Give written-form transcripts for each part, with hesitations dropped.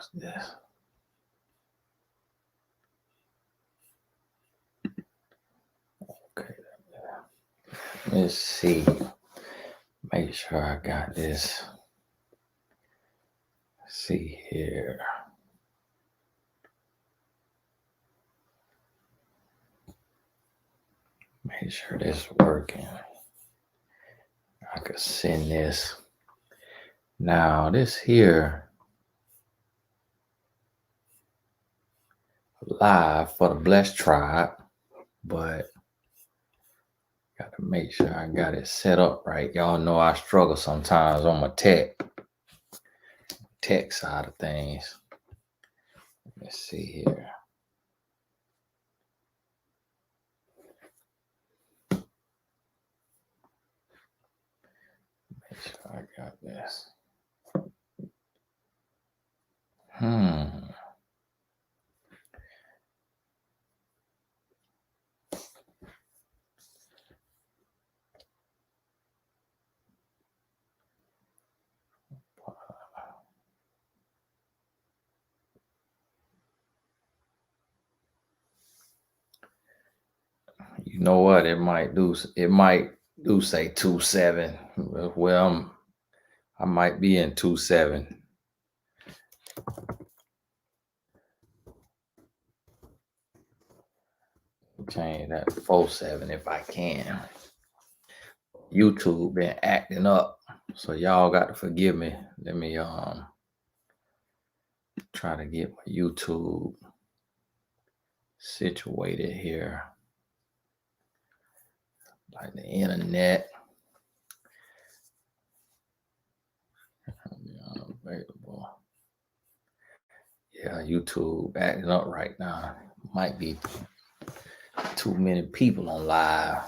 What's this? Okay. Let's see. Make sure I got this. Let's see here. Make sure this is working. I could send this. Now this here live for the Blessed Tribe, but got to make sure I got it set up right. Y'all know I struggle sometimes on my tech side of things. Let's see here. Make sure I got this. You know what? It might do say 2.7. Well, I might be in 2.7. Change that to 4.7 if I can. YouTube been acting up, so y'all got to forgive me. Let me try to get my YouTube situated here. Like the internet. Available. Yeah, YouTube acting up right now. Might be too many people on live.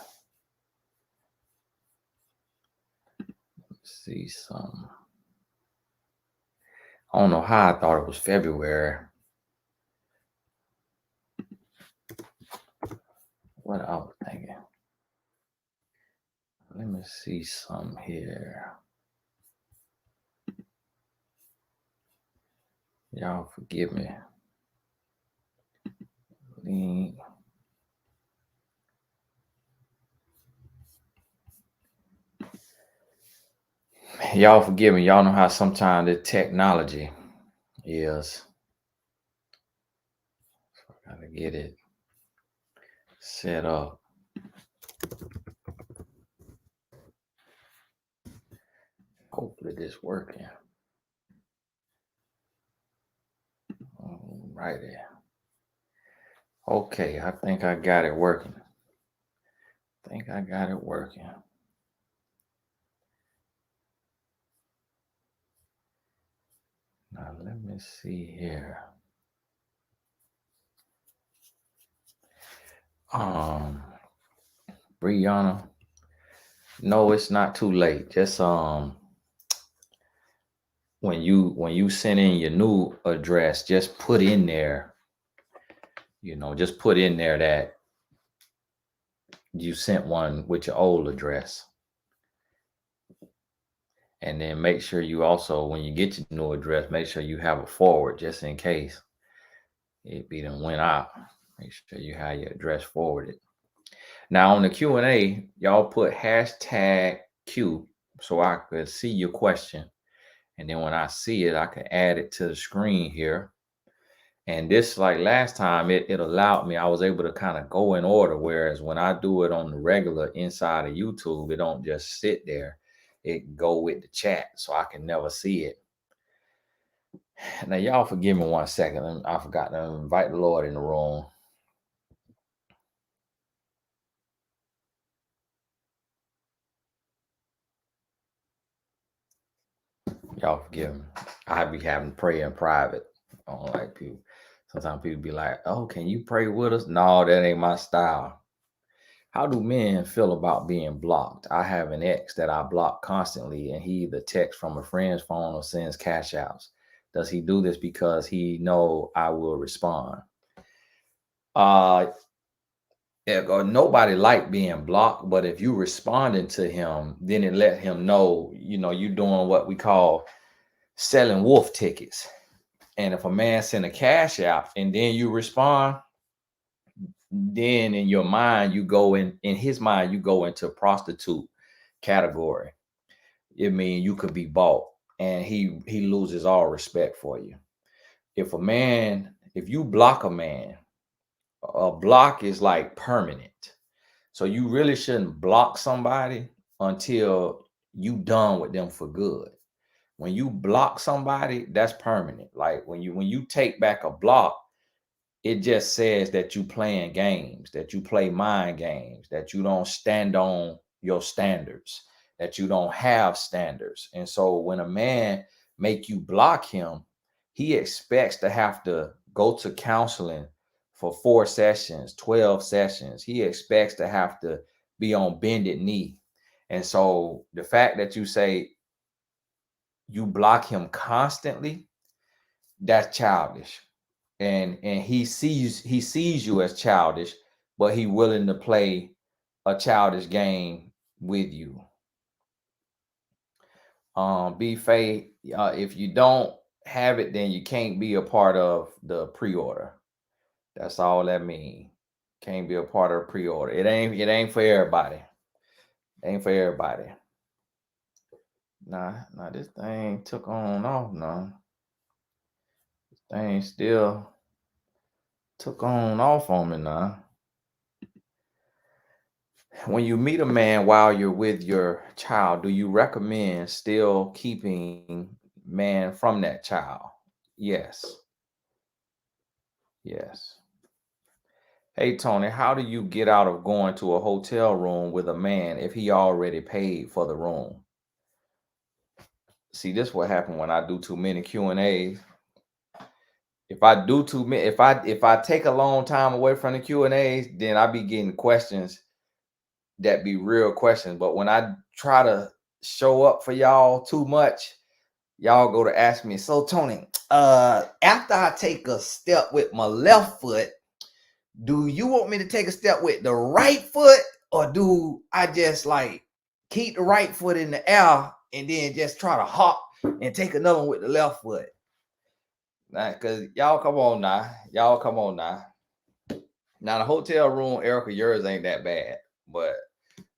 Let's see something. I don't know how I thought it was February. What I was thinking. Let me see something here. Y'all forgive me. Y'all forgive me. Y'all know how sometimes the technology is. So I gotta get it set up. Hopefully this working. Alrighty. Okay, I think I got it working. Now let me see here. Brianna, no, it's not too late. Just when you send in your new address, just put in there, just put in there that you sent one with your old address. And then make sure you also, when you get your new address, make sure you have a forward just in case it be done went out. Make sure you have your address forwarded. Now on the Q&A, y'all put #Q so I could see your question. And then when I see it, I can add it to the screen here. And this, like last time, it allowed me, I was able to kind of go in order. Whereas when I do it on the regular inside of YouTube, it don't just sit there. It go with the chat, so I can never see it. Now, y'all forgive me 1 second. I forgot to invite the Lord in the room. Y'all forgive me. I be having to pray in private. I don't like people. Sometimes people be like, "Oh, can you pray with us?" No, that ain't my style. How do men feel about being blocked? I have an ex that I block constantly, and he either texts from a friend's phone or sends cash outs. Does he do this because he know I will respond? Nobody like being blocked, but if you responding to him, then it let him know, you doing what we call selling wolf tickets. And if a man send a cash out and then you respond, then in your mind, you go in his mind, you go into prostitute category. It means you could be bought, and he loses all respect for you. If you block a man, a block is like permanent. So you really shouldn't block somebody until you done with them for good. When you block somebody, that's permanent. Like when you take back a block, it just says that you playing games, that you play mind games, that you don't stand on your standards, that you don't have standards. And so when a man make you block him, he expects to have to go to counseling for 4 sessions, 12 sessions. He expects to have to be on bended knee. And so the fact that you say you block him constantly, that's childish. And he sees you as childish, but he willing to play a childish game with you. Be faith. If you don't have it, then you can't be a part of the pre-order. That's all that means. Can't be a part of the pre-order. It ain't for everybody. Ain't for everybody. Nah, this thing took on off now. This thing still took on off on me now. When you meet a man while you're with your child, do you recommend still keeping man from that child? Yes. Yes. Hey, Tony, how do you get out of going to a hotel room with a man if he already paid for the room? See, this what happened when I do too many Q&As. If I do too many, if I take a long time away from the Q&As, then I be getting questions that be real questions. But when I try to show up for y'all too much, y'all go to ask me, so Tony, after I take a step with my left foot, do you want me to take a step with the right foot, or do I just like keep the right foot in the air and then just try to hop and take another one with the left foot? Nah, cause y'all come on now. Y'all come on now. Now the hotel room, Erica, yours ain't that bad. But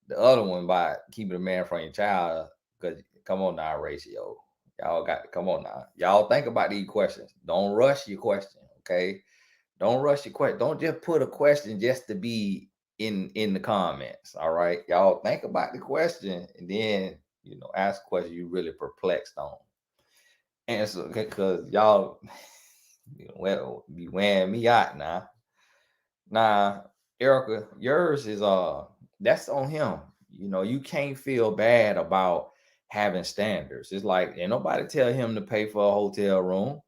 the other one by keeping a man from your child, because come on now, ratio. Y'all got to come on now. Y'all think about these questions. Don't rush your question, okay? Don't rush your question. Don't just put a question just to be in the comments. All right. Y'all think about the question and then ask a question you really perplexed on. Answer because y'all be wearing me out now. Now, Erica, yours is that's on him. You can't feel bad about having standards. It's like ain't nobody tell him to pay for a hotel room.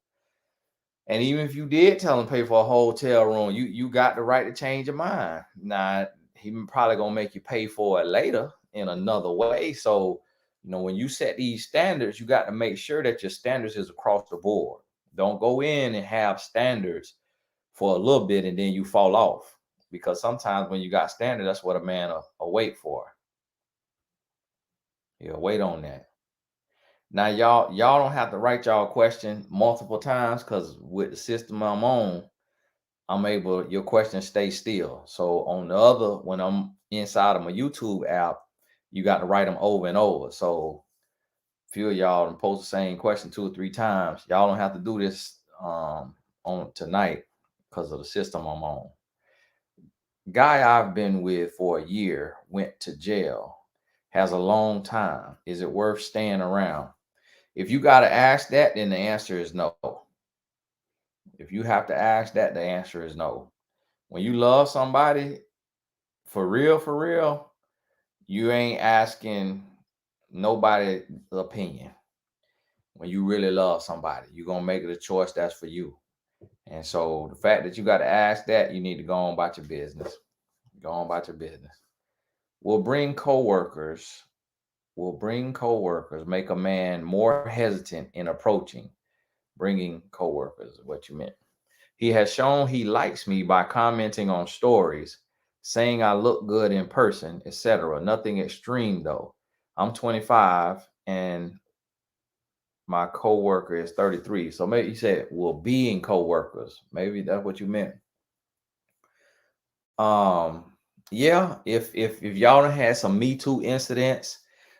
And even if you did tell him to pay for a hotel room, you got the right to change your mind. Now, he probably gonna make you pay for it later in another way. So, when you set these standards, you got to make sure that your standards is across the board. Don't go in and have standards for a little bit and then you fall off. Because sometimes when you got standards, that's what a man will wait for. He'll wait on that. Now, y'all don't have to write y'all question multiple times because with the system I'm on, I'm able, your question stay still. So on the other, when I'm inside of my YouTube app, you got to write them over and over. So a few of y'all and post the same question 2 or 3 times. Y'all don't have to do this on tonight because of the system I'm on. Guy I've been with for a year went to jail. Has a long time. Is it worth staying around? If you got to ask that, then the answer is no. If you have to ask that, the answer is no. When you love somebody for real, you ain't asking nobody's opinion. When you really love somebody, you're going to make it a choice that's for you. And so the fact that you got to ask that, you need to go on about your business. Go on about your business. Will bring coworkers make a man more hesitant in approaching. Bringing coworkers, what you meant. He has shown he likes me by commenting on stories, saying I look good in person, etc. Nothing extreme though. I'm 25 and My coworker is 33. So maybe you said, well, being coworkers. Maybe that's what you meant. Um, yeah, if y'all done had some Me Too incidents,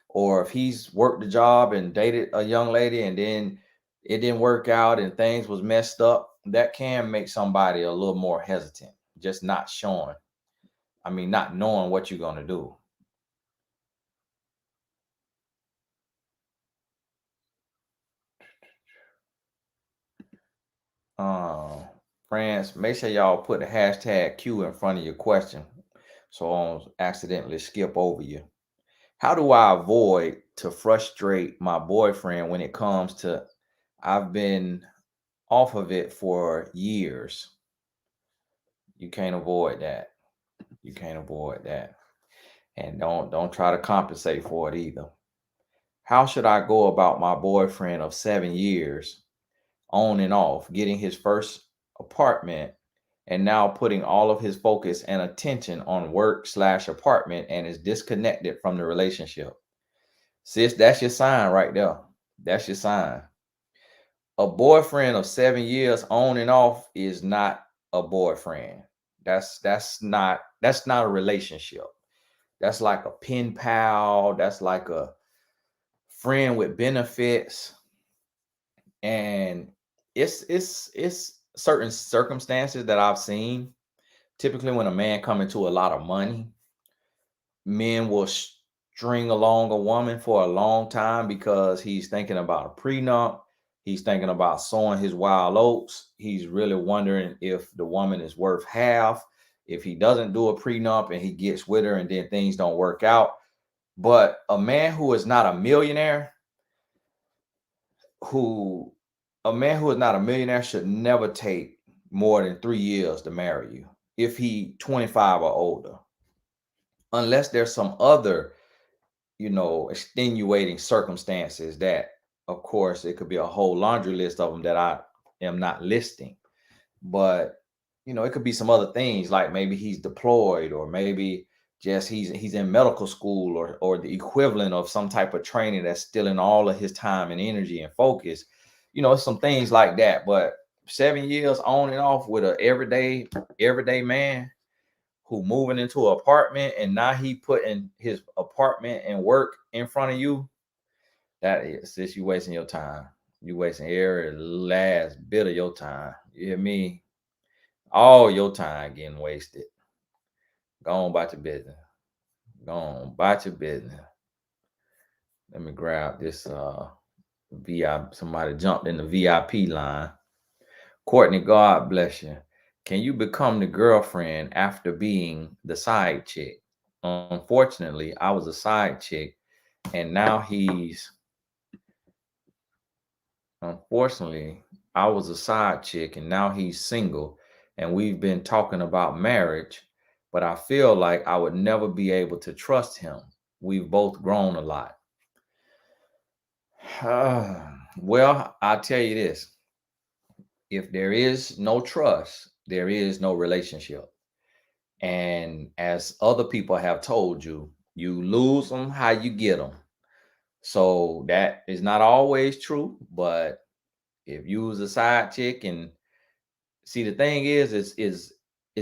or if he's worked the job and dated a young lady and then it didn't work out and things was messed up, that can make somebody a little more hesitant, just not showing. I mean, not knowing what you're gonna do. Um, Friends, make sure y'all put the hashtag Q in front of your question so I don't accidentally skip over you. How do I avoid to frustrate my boyfriend when it comes to I've been off of it for years? You can't avoid that. You can't avoid that. And don't try to compensate for it either. How should I go about my boyfriend of 7 years on and off getting his first apartment and now putting all of his focus and attention on work slash apartment and is disconnected from the relationship? Sis, that's your sign right there. That's your sign. A boyfriend of 7 years on and off is not a boyfriend. That's not a relationship. That's like a pen pal. That's like a friend with benefits. And it's certain circumstances that I've seen. Typically, when a man come into a lot of money, men will string along a woman for a long time because he's thinking about a prenup. He's thinking about sowing his wild oats. He's really wondering if the woman is worth half. If he doesn't do a prenup and he gets with her and then things don't work out. But a man who is not a millionaire, who a man who is not a millionaire should never take more than 3 years to marry you if he 25 or older, unless there's some other extenuating circumstances that, of course, it could be a whole laundry list of them that I am not listing. But, it could be some other things like maybe he's deployed, or maybe just he's in medical school, or the equivalent of some type of training that's stealing all of his time and energy and focus. Some things like that. But 7 years on and off with a everyday man who moving into an apartment, and now he putting his apartment and work in front of you, that is just you wasting your time. You wasting every last bit of your time. You hear me? All your time getting wasted. Go on about your business. Go on about your business. Let me grab this VIP. Somebody jumped in the VIP line. Courtney, God bless you. Can you become the girlfriend after being the side chick? Unfortunately, I was a side chick, and now he's unfortunately, I was a side chick, and now he's single, and we've been talking about marriage, but I feel like I would never be able to trust him. We've both grown a lot. Well, I'll tell you this. If there is no trust, there is no relationship. And as other people have told you, you lose them how you get them. So that is not always true, but if you was a side chick, and see, the thing is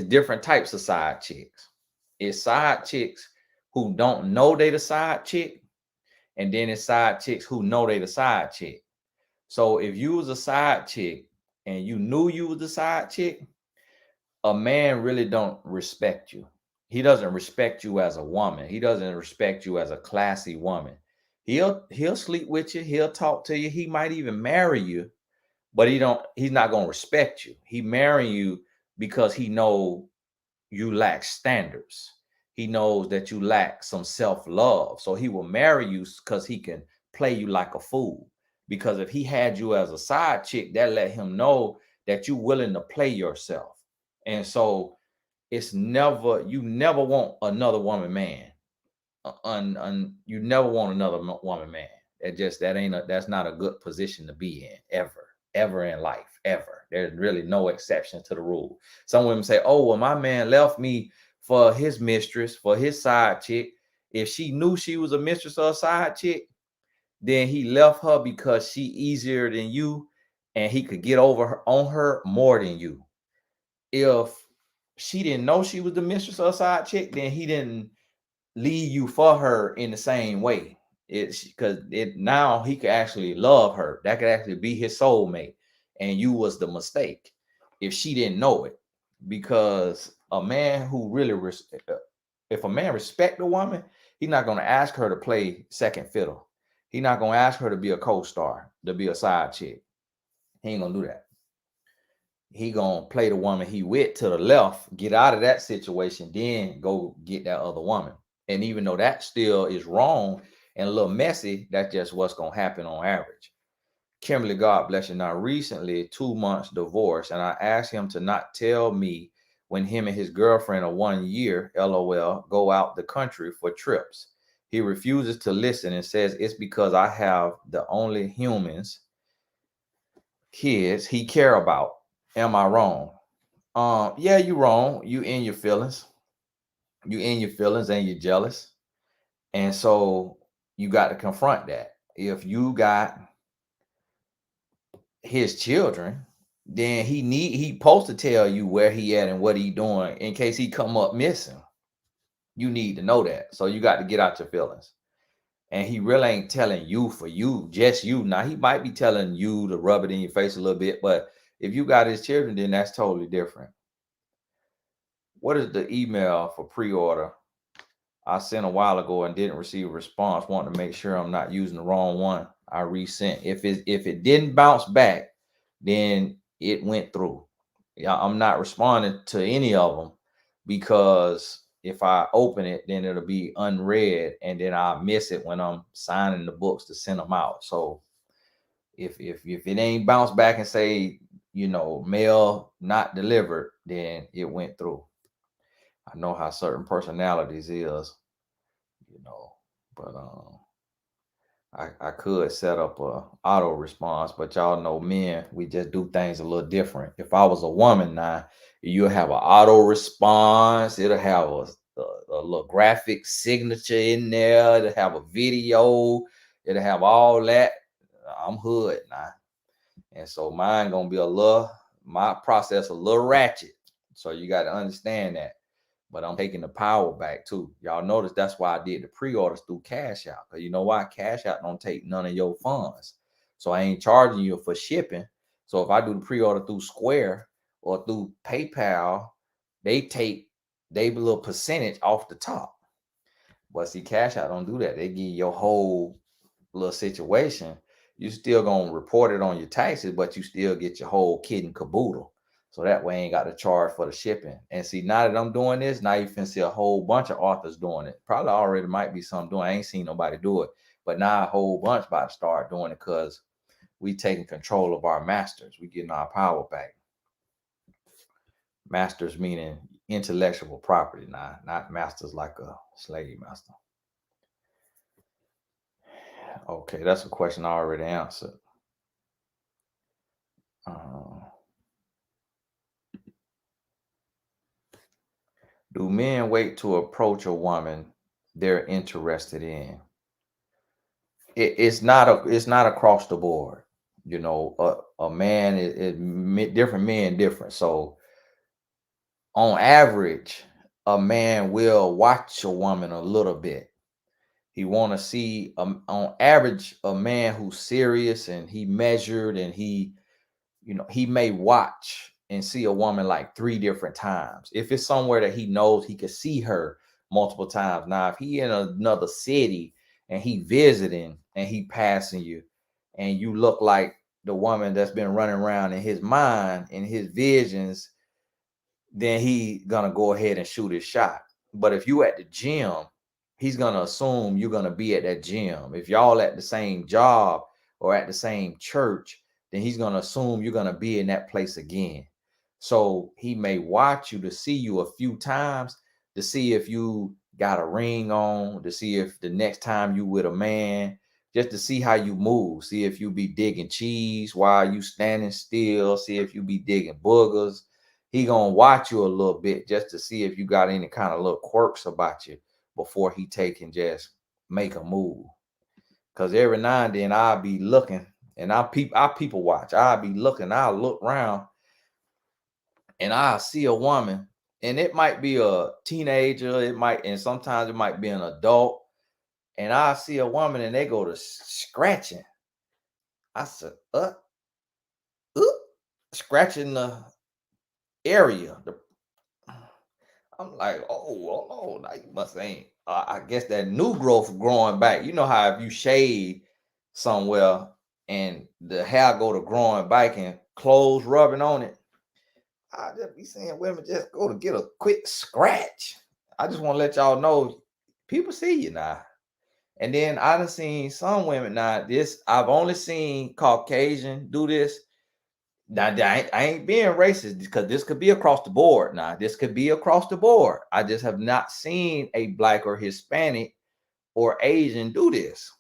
different types of side chicks. It's side chicks who don't know they the side chick, and then it's side chicks who know they the side chick. So if you was a side chick and you knew you was a side chick, a man really don't respect you. He doesn't respect you as a woman. He doesn't respect you as a classy woman. He'll sleep with you, he'll talk to you, he might even marry you, but he's not going to respect you. He marry you because he know you lack standards. He knows that you lack some self-love. So he will marry you because he can play you like a fool. Because if he had you as a side chick, that let him know that you're willing to play yourself. And so you never want another woman man. You never want another woman man. That's not a good position to be in ever in life, ever. There's really no exception to the rule. Some women say, oh, well, my man left me for his mistress, for his side chick. If she knew she was a mistress or a side chick, then he left her because she easier than you, and he could get over her, on her more than you. If she didn't know she was the mistress of a side chick, then he didn't leave you for her in the same way. It's because it now he could actually love her. That could actually be his soulmate, and you was the mistake if she didn't know it. Because a man who really if a man respect a woman, he's not gonna ask her to play second fiddle. He's not gonna ask her to be a co-star, to be a side chick. He ain't gonna do that. He gonna play the woman he with to the left, get out of that situation, then go get that other woman. And even though that still is wrong and a little messy, that's just what's gonna happen on average. Kimberly, God bless you. Now, recently, 2 months divorce, and I asked him to not tell me when him and his girlfriend of 1 year, LOL, go out the country for trips. He refuses to listen and says it's because I have the only humans, kids he care about. Am I wrong? Yeah, you're wrong. You in your feelings. You in your feelings and you're jealous. And so you got to confront that. If you got his children, then he supposed to tell you where he at and what he doing in case he come up missing. You need to know that. So you got to get out your feelings. And he really ain't telling you for you, just you. Now he might be telling you to rub it in your face a little bit, but if you got his children, then that's totally different. What is the email for pre-order I sent a while ago and didn't receive a response? Want to make sure I'm not using the wrong one. I resent. If it didn't bounce back, then it went through. Yeah, I'm not responding to any of them because if I open it, then it'll be unread, and then I'll miss it when I'm signing the books to send them out. So if it ain't bounced back and say, mail not delivered, then it went through. I know how certain personalities is, you know, but I could set up a auto response, but y'all know men, we just do things a little different. If I was a woman now, you'll have an auto response, it'll have a little graphic signature in there, it'll have a video, it'll have all that. I'm hood now. And so mine gonna be my process a little ratchet. So you got to understand that. But I'm taking the power back too. Y'all notice that's why I did the pre-orders through Cash App. Because you know why? Cash App don't take none of your funds. So I ain't charging you for shipping. So if I do the pre-order through Square or through PayPal, they take they little percentage off the top. But see, Cash App don't do that. They give you your whole little situation. You still gonna report it on your taxes, but you still get your whole kit and caboodle. So that way I ain't got to charge for the shipping. And see, now that I'm doing this, now you can see a whole bunch of authors doing it. Probably already might be some doing. I ain't seen nobody do it, but now a whole bunch about to start doing it because we taking control of our masters. We getting our power back. Masters meaning intellectual property now, not masters like a slave master. Okay, that's a question I already answered. Do men wait to approach a woman they're interested in? It's not across the board. A man different men different. So on average, a man will watch a woman a little bit. He want to see on average a man who's serious and he measured and he may watch and see a woman like 3 different times. If it's somewhere that he knows he could see her multiple times. Now, if he in another city and he visiting and he passing you and you look like the woman that's been running around in his mind, in his visions, then he gonna go ahead and shoot his shot. But if you at the gym, he's gonna assume you're gonna be at that gym. If y'all at the same job or at the same church, then he's gonna assume you're gonna be in that place again. So he may watch you to see you a few times to see if you got a ring on, to see if the next time you with a man, just to see how you move, see if you be digging cheese while you standing still, see if you be digging boogers. He gonna watch you a little bit just to see if you got any kind of little quirks about you before he take and just make a move. Cause every now and then I'll be looking and I people watch. I'll be looking, I'll look around and I'll see a woman, and it might be a teenager, and sometimes it might be an adult, and I see a woman and they go to scratching. I said, uh, scratching the area. I'm like, oh, now you must ain't. I guess that new growth growing back. You know how if you shave somewhere and the hair go to growing back and clothes rubbing on it, I just be seeing women just go to get a quick scratch. I just want to let y'all know, people see you now. And then I done seen some women now. This I've only seen Caucasian do this. Now I ain't being racist because this could be across the board. Now this could be across the board. I just have not seen a black or Hispanic or Asian do this.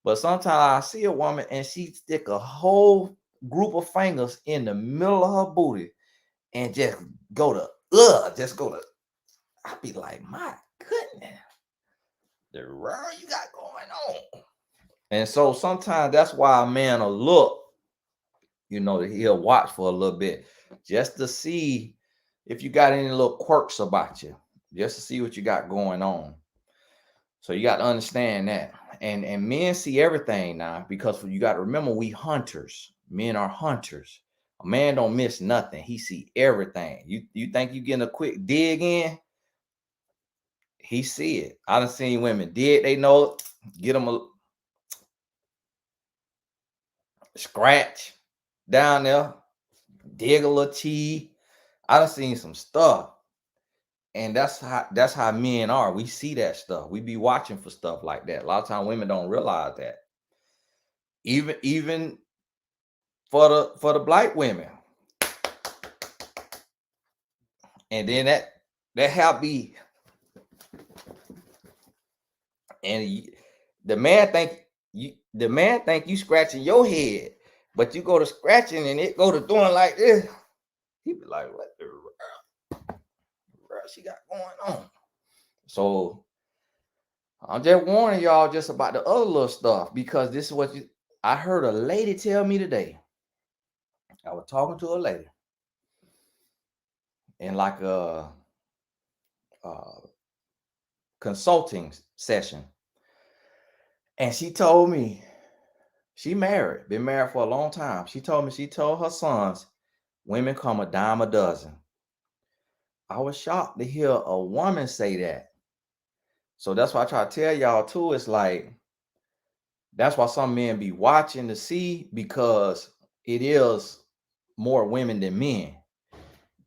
But sometimes I see a woman and she stick a whole group of fingers in the middle of her booty and just go to just go to. I be like, my goodness, the world you got going on. And so sometimes that's why a man will look, he'll watch for a little bit just to see if you got any little quirks about you, just to see what you got going on. So you got to understand that. And men see everything now because you got to remember, we hunters. Men are hunters. A man don't miss nothing. He see everything. You think you getting a quick dig in? He see it. I done seen women dig they know, get them a scratch down there, dig a little tea. I done seen some stuff. And that's how men are. We see that stuff. We be watching for stuff like that. A lot of times women don't realize that. Even for the black women. And then that help be, and the man think you scratching your head, but you go to scratching and it go to doing like this. He be like, what the world she got going on? So I'm just warning y'all just about the other little stuff, because this is what I heard a lady tell me today. I was talking to a lady in like a consulting session, and she told me she married, been married for a long time. She told her sons, women come a dime a dozen. I was shocked to hear a woman say that. So that's why I try to tell y'all too. It's like, that's why some men be watching to see, because it is more women than men.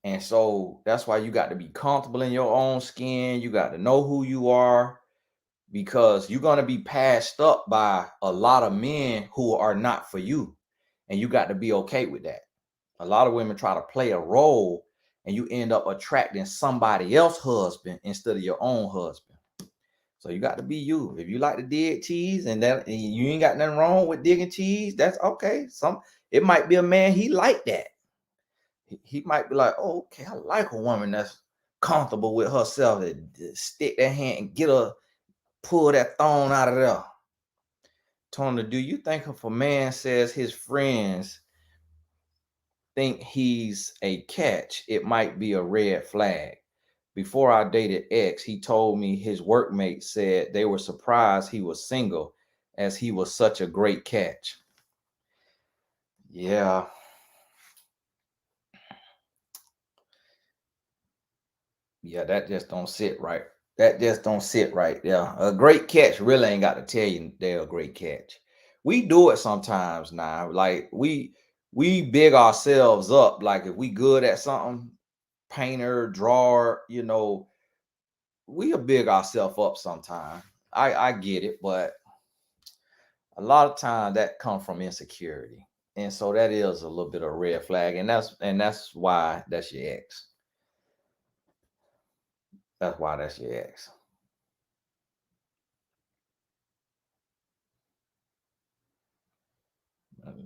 And so that's why you got to be comfortable in your own skin. You got to know who you are, because you're going to be passed up by a lot of men who are not for you. And you got to be okay with that. A lot of women try to play a role and you end up attracting somebody else's husband instead of your own husband. So you got to be you. If you like to dig cheese and you ain't got nothing wrong with digging cheese, that's okay. It might be a man, he like that. He might be like, oh, okay, I like a woman that's comfortable with herself, to stick that hand and pull that thorn out of there. Tony, do you think if a man says his friends think he's a catch, it might be a red flag? Before I dated X, he told me his workmates said they were surprised he was single, as he was such a great catch. Yeah. Yeah, that just don't sit right. That just don't sit right there. A great catch really ain't got to tell you they're a great catch. We do it sometimes now. Like we big ourselves up. Like if we good at something, painter, drawer, we'll big ourselves up sometimes. I get it, but a lot of time that comes from insecurity. And so that is a little bit of a red flag. And that's why that's your ex. That's why that's your ex.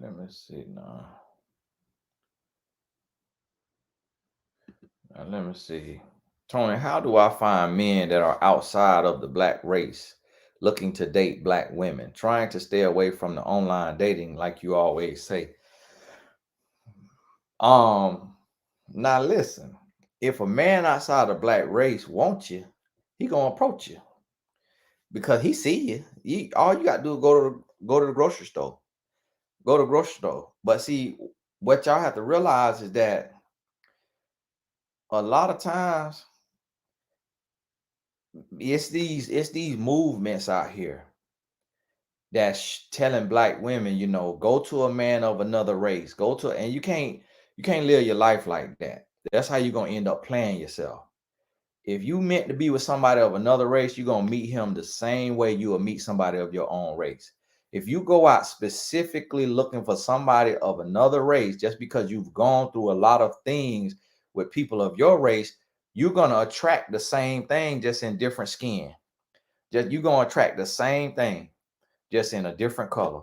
Let me see now. Let me see. Tony, how do I find men that are outside of the black race, looking to date black women, trying to stay away from the online dating, like you always say. Um, Now listen, if a man outside the black race wants you, he gonna approach you because he see you. All you gotta do is go to the grocery store. Go to the grocery store. But see, what y'all have to realize is that a lot of times it's these movements out here that's telling black women, go to a man of another race. And you can't live your life like that. That's how you're gonna end up playing yourself. If you meant to be with somebody of another race, you're gonna meet him the same way you will meet somebody of your own race. If you go out specifically looking for somebody of another race, just because you've gone through a lot of things with people of your race, you're gonna attract the same thing, just in different skin. Just you're gonna attract the same thing, just in a different color.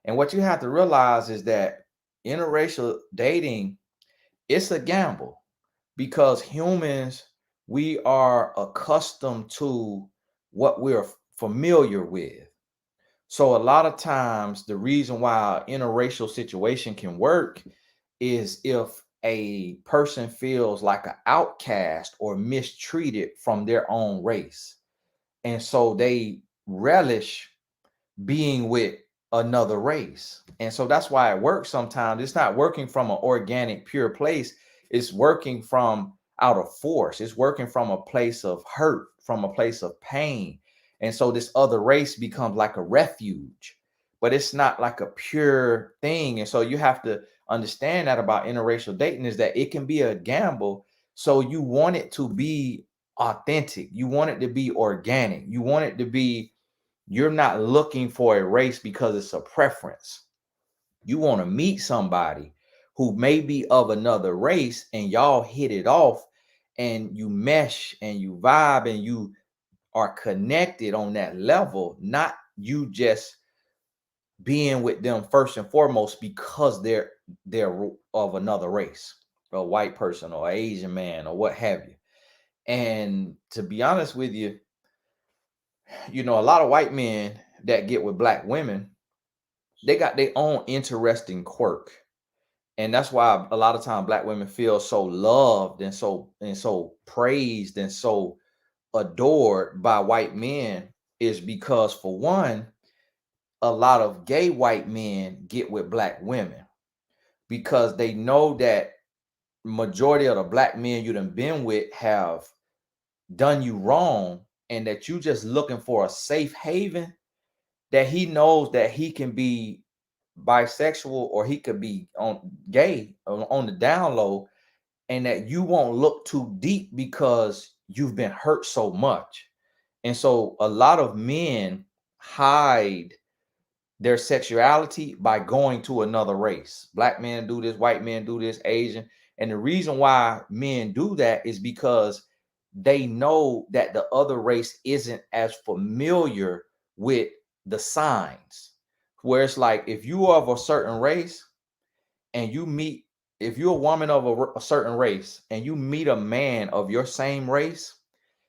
And what you have to realize is that interracial dating, it's a gamble, because humans, we are accustomed to what we're familiar with. So a lot of times the reason why interracial situation can work is if a person feels like an outcast or mistreated from their own race, and so they relish being with another race. And so that's why it works sometimes. It's not working from an organic, pure place. It's working from out of force. It's working from a place of hurt, from a place of pain. And so this other race becomes like a refuge, but it's not like a pure thing. And so you have to understand that about interracial dating, is that it can be a gamble. So you want it to be authentic. You want it to be organic. You want it to be, you're not looking for a race because it's a preference. You want to meet somebody who may be of another race, and y'all hit it off, and you mesh and you vibe and you are connected on that level, not you just being with them first and foremost because they're of another race, a white person or Asian man or what have you. And to be honest with you, a lot of white men that get with black women, they got their own interesting quirk. And that's why a lot of times black women feel so loved and so praised and so adored by white men, is because, for one, a lot of gay white men get with black women because they know that majority of the black men you done been with have done you wrong, and that you just looking for a safe haven, that he knows that he can be bisexual or he could be on gay on the down low, and that you won't look too deep because you've been hurt so much. And so a lot of men hide their sexuality by going to another race. Black men do this, white men do this, Asian. And the reason why men do that is because they know that the other race isn't as familiar with the signs. Where it's like, if you are of a certain race and you meet, if you're a woman of a certain race and you meet a man of your same race,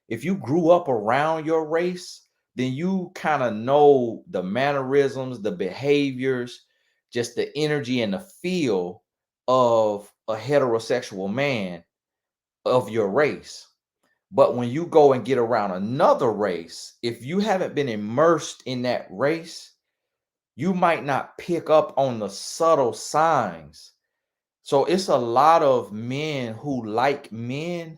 if you grew up around your race, then you kind of know the mannerisms, the behaviors, just the energy and the feel of a heterosexual man of your race. But when you go and get around another race, if you haven't been immersed in that race, you might not pick up on the subtle signs. So it's a lot of men who like men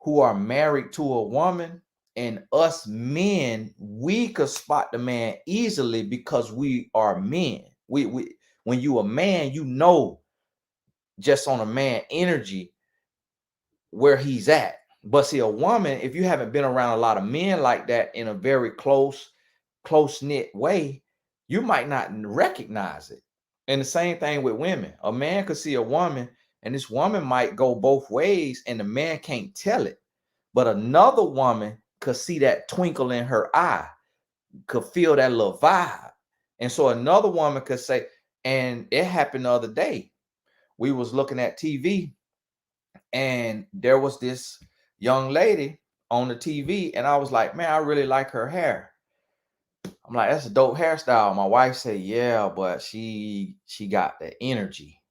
who are married to a woman, and us men, we could spot the man easily because we are men. We when you a man, just on a man energy where he's at. But see, a woman, if you haven't been around a lot of men like that in a very close-knit way, you might not recognize it. And the same thing with women. A man could see a woman, and this woman might go both ways, and the man can't tell it. But another woman could see that twinkle in her eye, could feel that little vibe. And so another woman could say, and it happened the other day. We was looking at TV, and there was this young lady on the TV, and I was like, man, I really like her hair. I'm like, that's a dope hairstyle. My wife said, yeah, but she got the energy.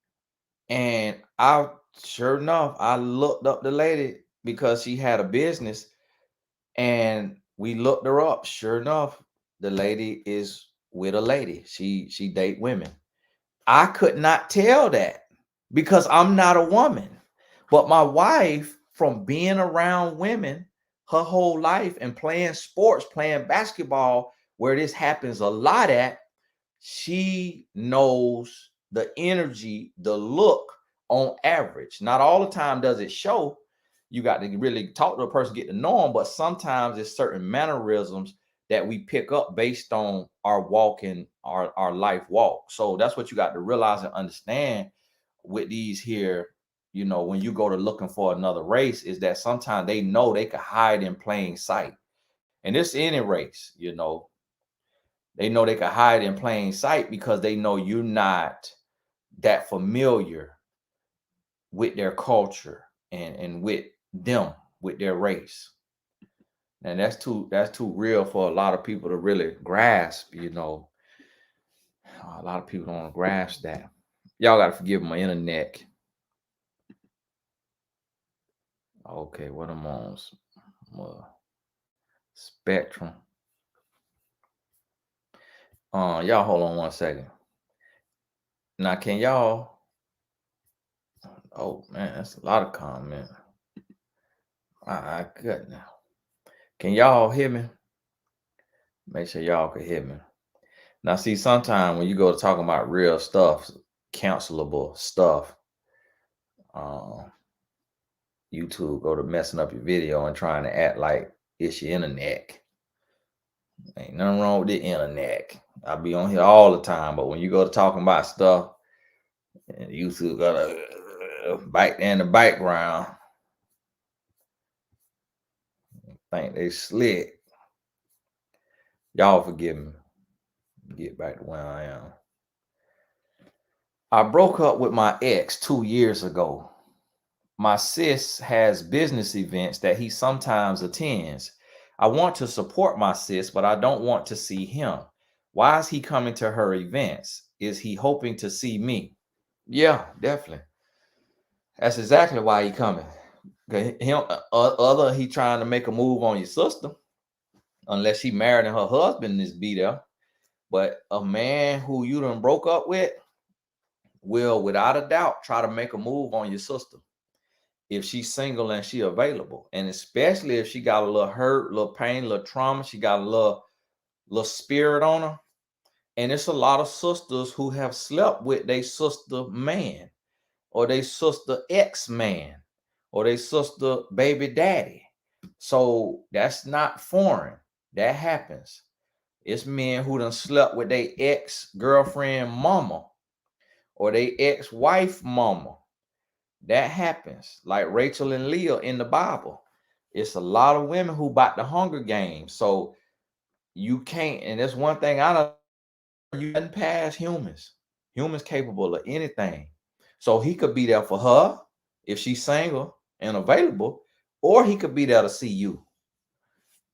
And I sure enough, I looked up the lady because she had a business and we looked her up. Sure enough, the lady is with a lady. She date women. I could not tell that because I'm not a woman. But my wife, from being around women her whole life and playing sports, playing basketball, where this happens a lot at, she knows the energy, the look on average. Not all the time does it show. You got to really talk to a person, get to know them, but sometimes it's certain mannerisms that we pick up based on our walk and our life walk. So that's what you got to realize and understand with these here, when you go to looking for another race, is that sometimes they know they can hide in plain sight. And it's any race. They know they can hide in plain sight because they know you're not that familiar with their culture and with them, with their race. And that's too real for a lot of people to really grasp. A lot of people don't grasp that. Y'all gotta forgive my internet. Okay, what I'm on Spectrum. Y'all hold on 1 second. Now can y'all oh man, that's a lot of comment. I good now. Can y'all hear me? Make sure y'all can hear me. Now, see, sometimes when you go to talking about real stuff, counselable stuff, uh, YouTube go to messing up your video and trying to act like it's your internet. Ain't nothing wrong with the internet. I be on here all the time, but when you go to talking about stuff, and YouTube got to bite in the background, think they slick. Y'all forgive me. Get back to where I am. I broke up with my ex 2 years ago. My sis has business events that he sometimes attends. I want to support my sis, but I don't want to see him. Why is he coming to her events? Is he hoping to see me? Yeah, definitely. That's exactly why he coming. He trying to make a move on your sister, unless she married and her husband is be there. But a man who you done broke up with will, without a doubt, try to make a move on your sister if she's single and she available, and especially if she got a little hurt, little pain, little trauma, she got a little spirit on her. And it's a lot of sisters who have slept with their sister man, or their sister ex-man, or their sister baby daddy. So that's not foreign. That happens. It's men who done slept with their ex-girlfriend mama, or their ex-wife mama. That happens, like Rachel and Leah in the Bible. It's a lot of women who bought the Hunger Games. So you can't, and that's one thing I don't, you can pass humans. Humans capable of anything. So he could be there for her if she's single and available, or he could be there to see you.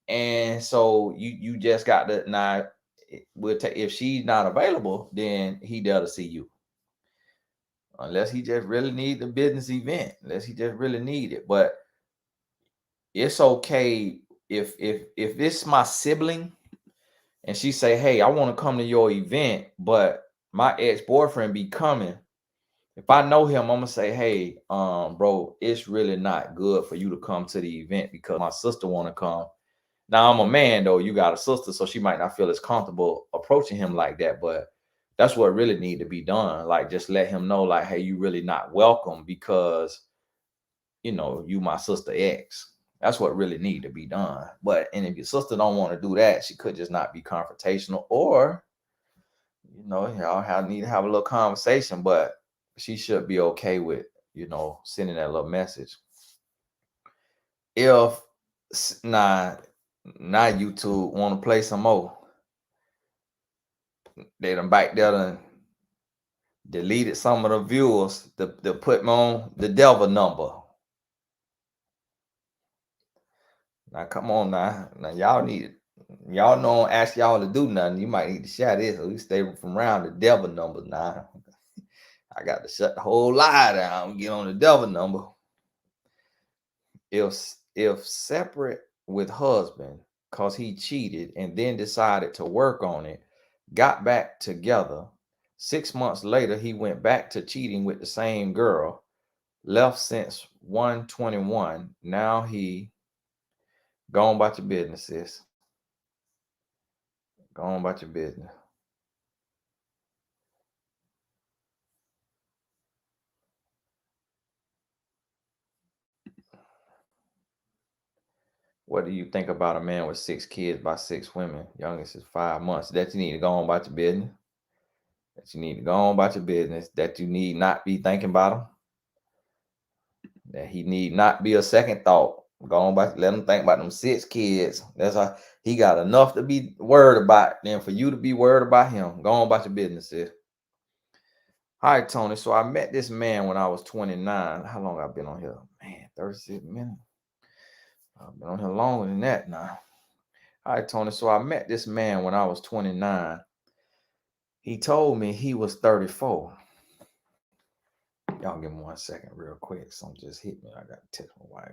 And so you just got to now. If she's not available, then he there to see you. Unless he just really need the business event, unless he just really need it. But it's okay if it's my sibling and she say, hey, I want to come to your event, but my ex-boyfriend be coming. If I know him, I'm gonna say, hey, bro, it's really not good for you to come to the event because my sister want to come. Now I'm a man though, you got a sister, so she might not feel as comfortable approaching him like that, but that's what really need to be done. Like, just let him know, like, hey, you really not welcome because you my sister ex. That's what really need to be done. But and if your sister don't want to do that, she could just not be confrontational, or y'all need to have a little conversation. But she should be okay with sending that little message. If now YouTube want to play some more, they done back there and deleted some of the viewers to put me on the devil number. Now come on now y'all need Y'all know I don't ask y'all to do nothing. You might need to share this. So we stay from around the devil numbers now. I got to shut the whole lie down and get on the devil number. If separate with husband because he cheated and then decided to work on it, got back together. 6 months later, he went back to cheating with the same girl, left since 121. Now he gone about your business, sis. Go on about your business. What do you think about a man with 6 kids by 6 women? Youngest is 5 months. That you need to go on about your business. That you need to go on about your business. That you need not be thinking about him. That he need not be a second thought. Go on by, let him think about them 6 kids. That's how he got enough to be worried about. Then for you to be worried about him, go on about your business, sis. Hi, Tony. So I met this man when I was 29. How long I've been on here? Man, 36 minutes. I've been on here longer than that now. Hi, Tony. So I met this man when I was 29. He told me he was 34. Y'all give me 1 second real quick. Something just hit me. I got to text my wife.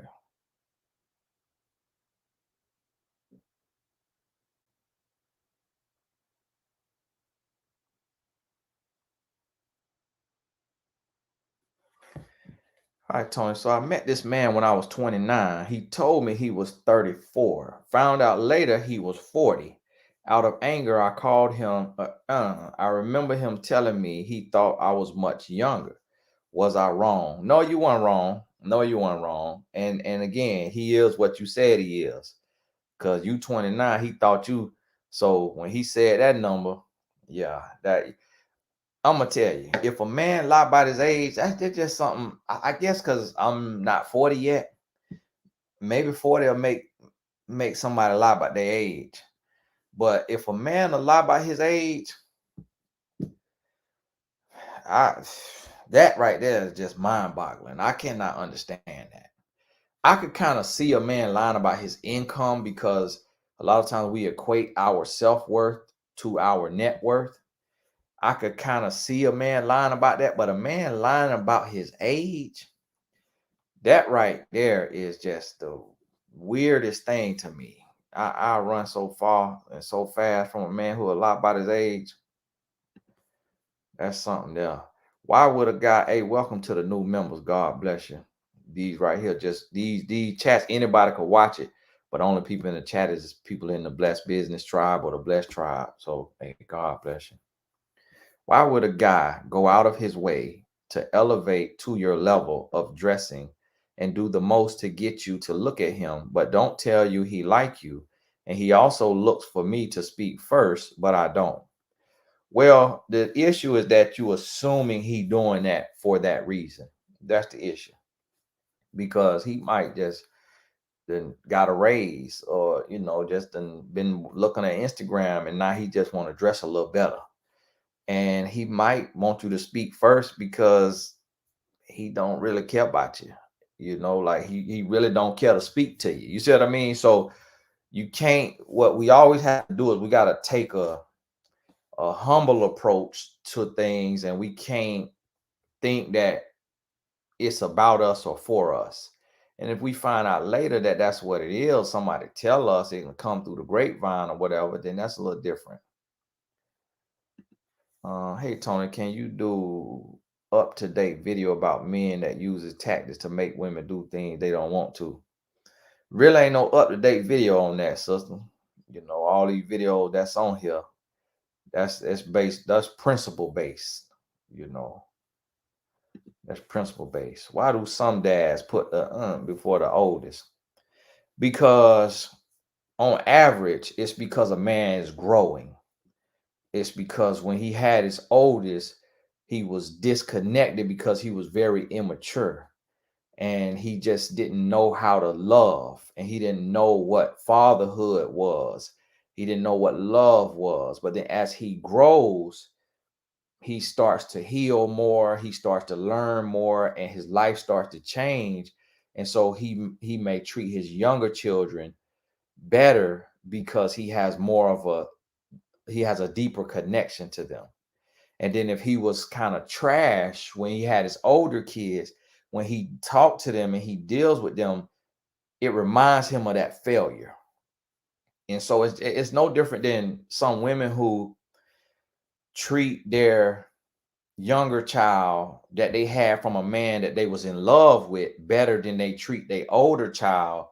All right, Tony. So I met this man when I was 29. He told me he was 34. Found out later he was 40. Out of anger, I called him. I remember him telling me he thought I was much younger. Was I wrong? No, you weren't wrong. No, you weren't wrong. And again, he is what you said he is. Cause you 29, he thought you. So when he said that number, yeah, that I'm gonna tell you, if a man lie about his age, that's just something. I guess because I'm not 40 yet. Maybe 40 will make somebody lie about their age. But if a man will lie about his age, I that right there is just mind-boggling. I cannot understand that. I could kind of see a man lying about his income because a lot of times we equate our self-worth to our net worth. I could kind of see a man lying about that, but a man lying about his age, that right there is just the weirdest thing to me. I run so far and so fast from a man who a lot about his age. That's something there. Why would a guy, hey, welcome to the new members. God bless you. These right here, just these chats, anybody could watch it, but only people in the chat is people in the blessed business tribe or the blessed tribe. So hey, God bless you. Why would a guy go out of his way to elevate to your level of dressing and do the most to get you to look at him, but don't tell you he like you? And he also looks for me to speak first, but I don't. Well, the issue is that you assuming he doing that for that reason. That's the issue. Because he might just then got a raise or just been looking at Instagram and now he just want to dress a little better. And he might want you to speak first because he don't really care about you. Like he really don't care to speak to you. You see what I mean? So you can't, what we always have to do is we got to take a humble approach to things, and we can't think that it's about us or for us. And if we find out later that that's what it is, somebody tell us, it can come through the grapevine or whatever, then that's a little different. Hey Tony, can you do up-to-date video about men that uses tactics to make women do things they don't want to? Really ain't no up-to-date video on that, sister. All these videos that's on here, that's principle based, you know. That's principle based. Why do some dads put the before the oldest? Because on average, it's because a man is growing. It's because when he had his oldest, he was disconnected because he was very immature and he just didn't know how to love, and he didn't know what fatherhood was. He didn't know what love was. But then as he grows, he starts to heal more, he starts to learn more, and his life starts to change. And so he may treat his younger children better because he has a deeper connection to them. And then if he was kind of trash when he had his older kids, when he talked to them and he deals with them, it reminds him of that failure. And so it's no different than some women who treat their younger child that they had from a man that they was in love with better than they treat their older child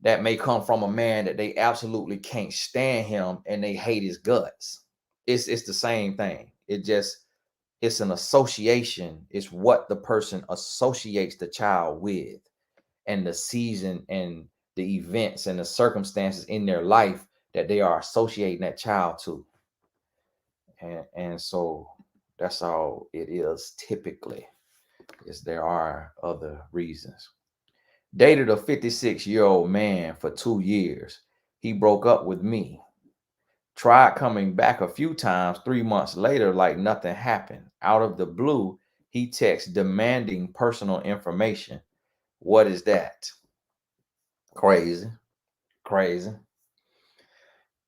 that may come from a man that they absolutely can't stand him and they hate his guts. It's the same thing. It's an association. It's what the person associates the child with, and the season and the events and the circumstances in their life that they are associating that child to. And so that's all it is typically. Is there are other reasons. Dated a 56-year-old man for 2 years. He broke up with me. Tried coming back a few times 3 months later, like nothing happened. Out of the blue, he texts demanding personal information. What is that? Crazy, crazy.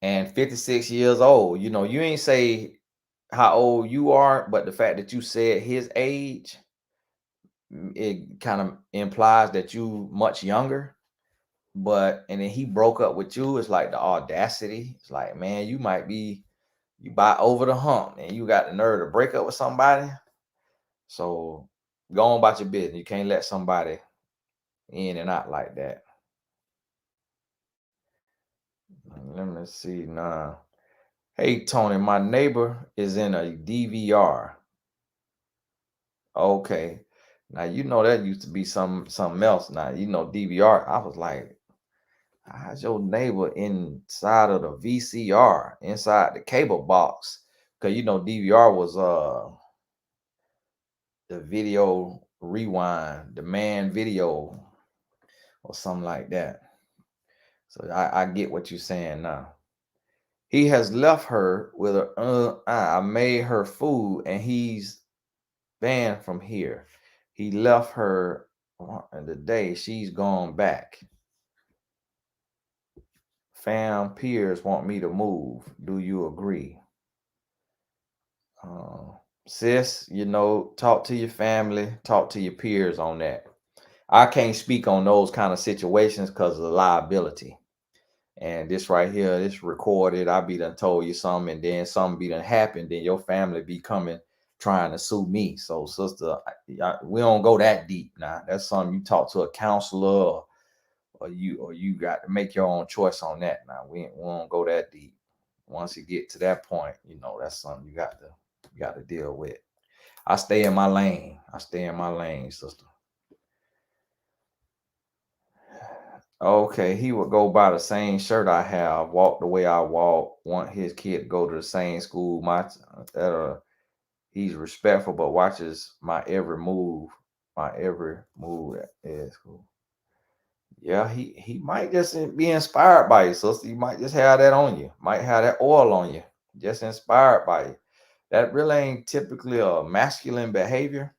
And 56 years old. You ain't say how old you are, but the fact that you said his age, it kind of implies that you much younger. And then he broke up with you. It's like the audacity. It's like, man, you by over the hump and you got the nerve to break up with somebody. So go on about your business. You can't let somebody in and out like that. Let me see now. Hey, Tony, my neighbor is in a DVR. Okay. Now, that used to be something else. Now, DVR. I was like, how's your neighbor inside of the VCR, inside the cable box? Because, DVR was the video rewind, the man video or something like that. So I get what you're saying now. He has left her with I made her food and he's banned from here. He left her the day she's gone back. Fam peers want me to move. Do you agree? Sis, talk to your family, talk to your peers on that. I can't speak on those kind of situations because of the liability. And this right here, this recorded. I be done told you something, and then something be done happened. Then your family be coming trying to sue me. So, sister, we don't go that deep now. That's something you talk to a counselor, or you got to make your own choice on that. Now we won't go that deep. Once you get to that point, that's something you got to deal with. I stay in my lane. Sister. Okay, he would go buy the same shirt I have, walk the way I walk, want his kid to go to the same school. He's respectful, but watches my every move at school. Yeah, he might just be inspired by you, sister. You might just have that on you. Might have that oil on you, just inspired by you. That really ain't typically a masculine behavior.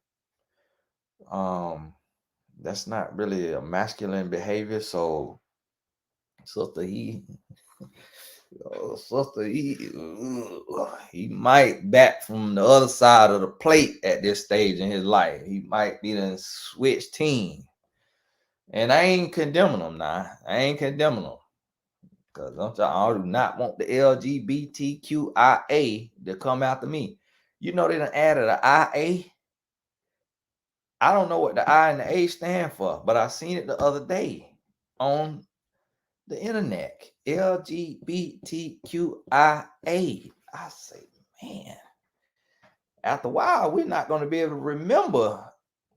That's not really a masculine behavior. So, sister, he might bat from the other side of the plate at this stage in his life. He might be the switch team. And I ain't condemning him now. Because I do not want the LGBTQIA to come after me. They done added an IA. I don't know what the I and the A stand for, but I seen it the other day on the internet. LGBTQIA. I say, man, after a while, we're not going to be able to remember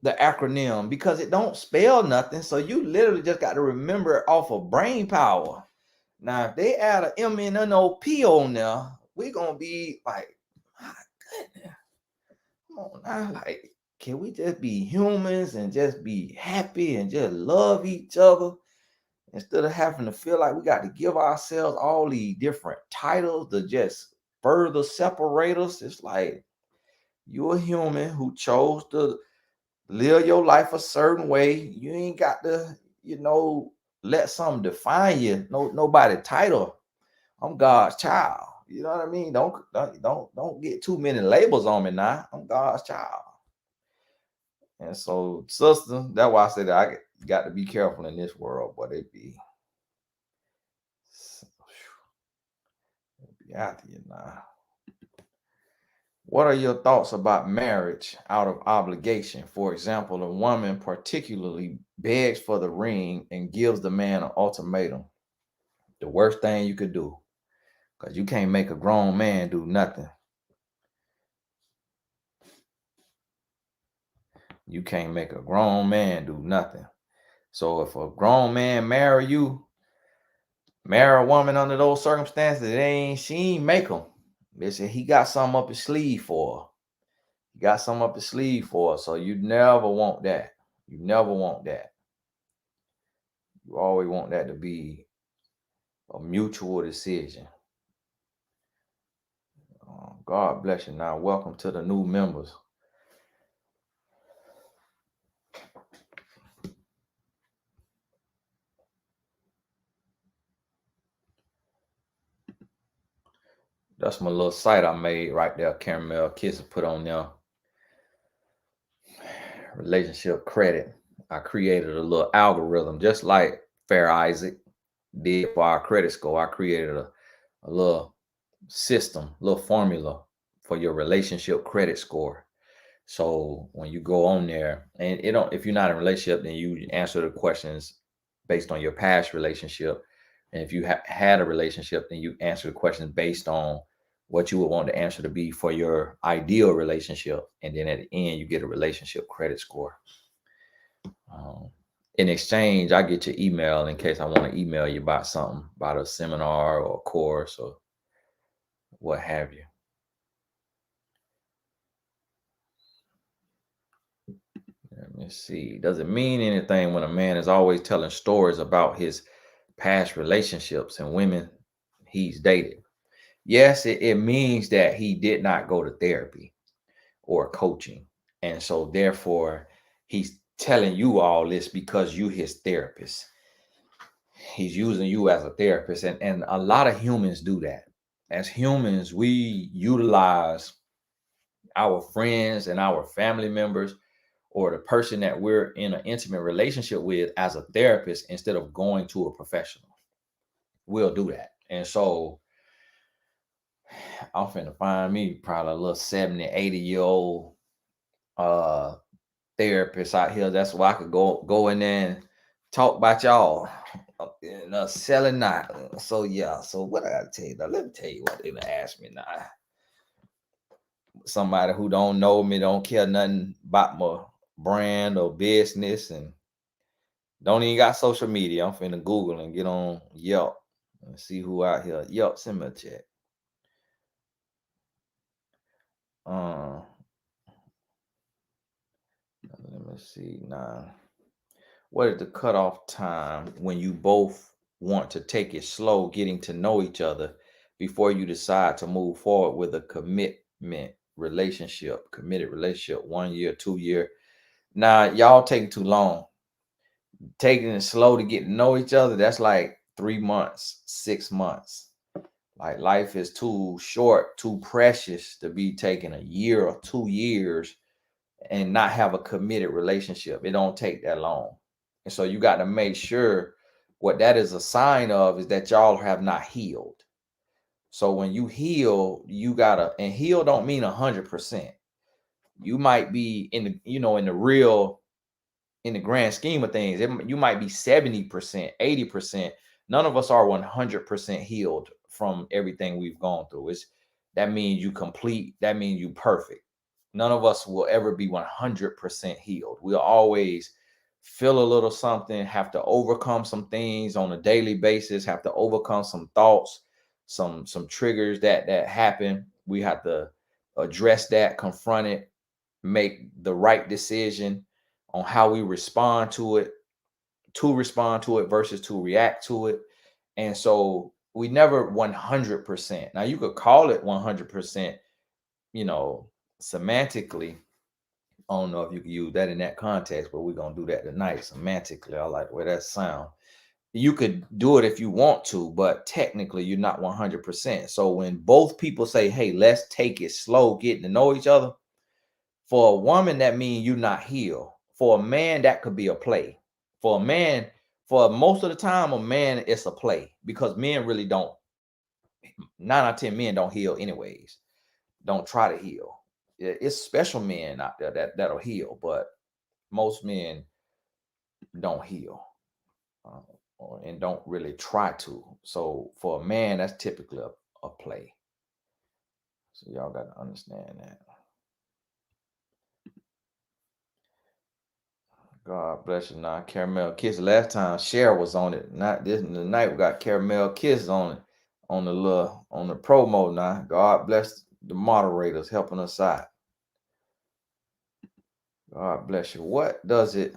the acronym because it don't spell nothing. So you literally just got to remember it off of brain power. Now, if they add an MNNOP on there, we're going to be like, my goodness. Come on now, like, can we just be humans and just be happy and just love each other instead of having to feel like we got to give ourselves all these different titles to just further separate us? It's like, you're a human who chose to live your life a certain way. You ain't got to, let something define you. No, nobody title. I'm God's child. You know what I mean? Don't get too many labels on me now. I'm God's child. And so, sister, that's why I said that I got to be careful in this world, but it be out here now. What are your thoughts about marriage out of obligation? For example, a woman particularly begs for the ring and gives the man an ultimatum. The worst thing you could do, because you can't make a grown man do nothing. You can't make a grown man do nothing. So if a grown man marry a woman under those circumstances, she ain't make them. Listen, he got something up his sleeve for her. He got something up his sleeve for her. So you never want that. You never want that. You always want that to be a mutual decision. God bless you. Now, welcome to the new members. That's my little site I made right there. Caramel Kiss put on there. Relationship credit. I created a little algorithm just like Fair Isaac did for our credit score. I created a little system, little formula for your relationship credit score. So when you go on there, and if you're not in a relationship, then you answer the questions based on your past relationship. And if you had a relationship, then you answer the questions based on what you would want the answer to be for your ideal relationship. And then at the end, you get a relationship credit score. In exchange, I get your email in case I want to email you about something, about a seminar or a course or what have you. Let me see. Does it mean anything when a man is always telling stories about his past relationships and women he's dated? Yes, it means that he did not go to therapy or coaching. And so therefore, he's telling you all this because you his therapist. He's using you as a therapist. And a lot of humans do that. As humans, we utilize our friends and our family members or the person that we're in an intimate relationship with as a therapist instead of going to a professional. We'll do that. And so I'm finna find me probably a little 70, 80-year-old therapist out here. That's why I could go in there and talk about y'all. Selling not. So yeah. So what I gotta tell you now, let me tell you what they gonna ask me now. Somebody who don't know me, don't care nothing about my brand or business, and don't even got social media. I'm finna Google and get on Yelp and see who out here. Yelp, send me a check. Let me see now. What is the cutoff time when you both want to take it slow, getting to know each other before you decide to move forward with a committed relationship, 1 year, 2 year? Now, y'all taking too long. Taking it slow to get to know each other, that's like 3 months, 6 months. Like life is too short, too precious to be taking a year or 2 years and not have a committed relationship. It don't take that long. And so you got to make sure what that is a sign of is that y'all have not healed. So when you heal, you gotta, and heal don't mean 100%. You might be in the grand scheme of things, you might be 70%, 80%. None of us are 100% healed from everything we've gone through. That means you complete, that means you perfect. None of us will ever be 100% healed. We'll always feel a little something, have to overcome some things on a daily basis, have to overcome some thoughts, some triggers that happen. We have to address that, confront it, make the right decision on how we respond to it versus to react to it. And so we never 100%. Now you could call it 100%, semantically. I don't know if you can use that in that context, but we're going to do that tonight. Semantically, I like the way that sounds. you could do it if you want to, but technically you're not 100%. So when both people say, hey, let's take it slow, getting to know each other, for a woman, that means you're not healed. For a man, that could be a play. For a man, for most of the time, a man, it's a play, because men really don't, 9 out of 10 men don't heal anyways. Don't try to heal. It's special men out there that'll heal, but most men don't heal, uh, and don't really try to. So for a man, that's typically a play. So y'all got to understand that. God bless you. Now, Caramel Kiss. Last time Cher was on it. Not this tonight. We got Caramel Kiss on it, on the promo. Now, God bless the moderators helping us out. God bless you. What does it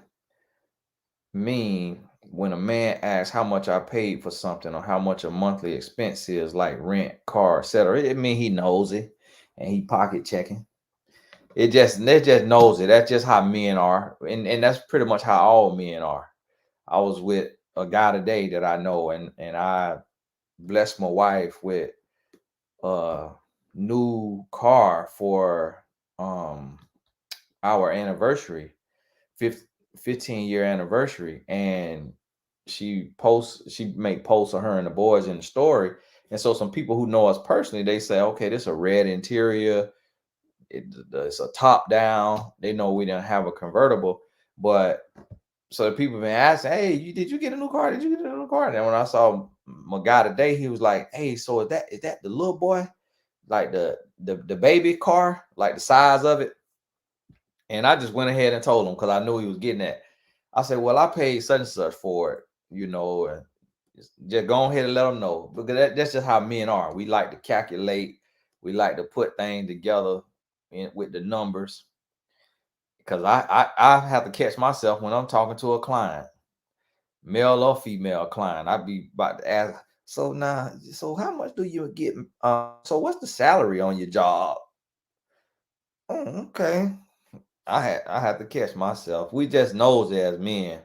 mean when a man asks how much I paid for something, or how much a monthly expense is, like rent, car, etc.? It mean he knows it and he pocket checking. It just knows it. That's just how men are, and that's pretty much how all men are. I was with a guy today that I know, and I blessed my wife with a new car for our anniversary, 15-year anniversary. And she make posts of her and the boys in the story. And so some people who know us personally, they say, okay, this is a red interior, it's a top down. They know we didn't have a convertible, but so people been asking, hey, did you get a new car? Did you get a new car? And when I saw my guy today, he was like, hey, so is that the little boy, like the baby car, like the size of it? And I just went ahead and told him, because I knew he was getting that. I said, well, I paid such and such for it, and just go ahead and let them know, because that's just how men are. We like to calculate. We like to put things together with the numbers. Because I have to catch myself when I'm talking to a client, male or female client. I'd be about to ask, so now, so how much do you get? So what's the salary on your job? Oh, okay. I had to catch myself. We just nosy as men.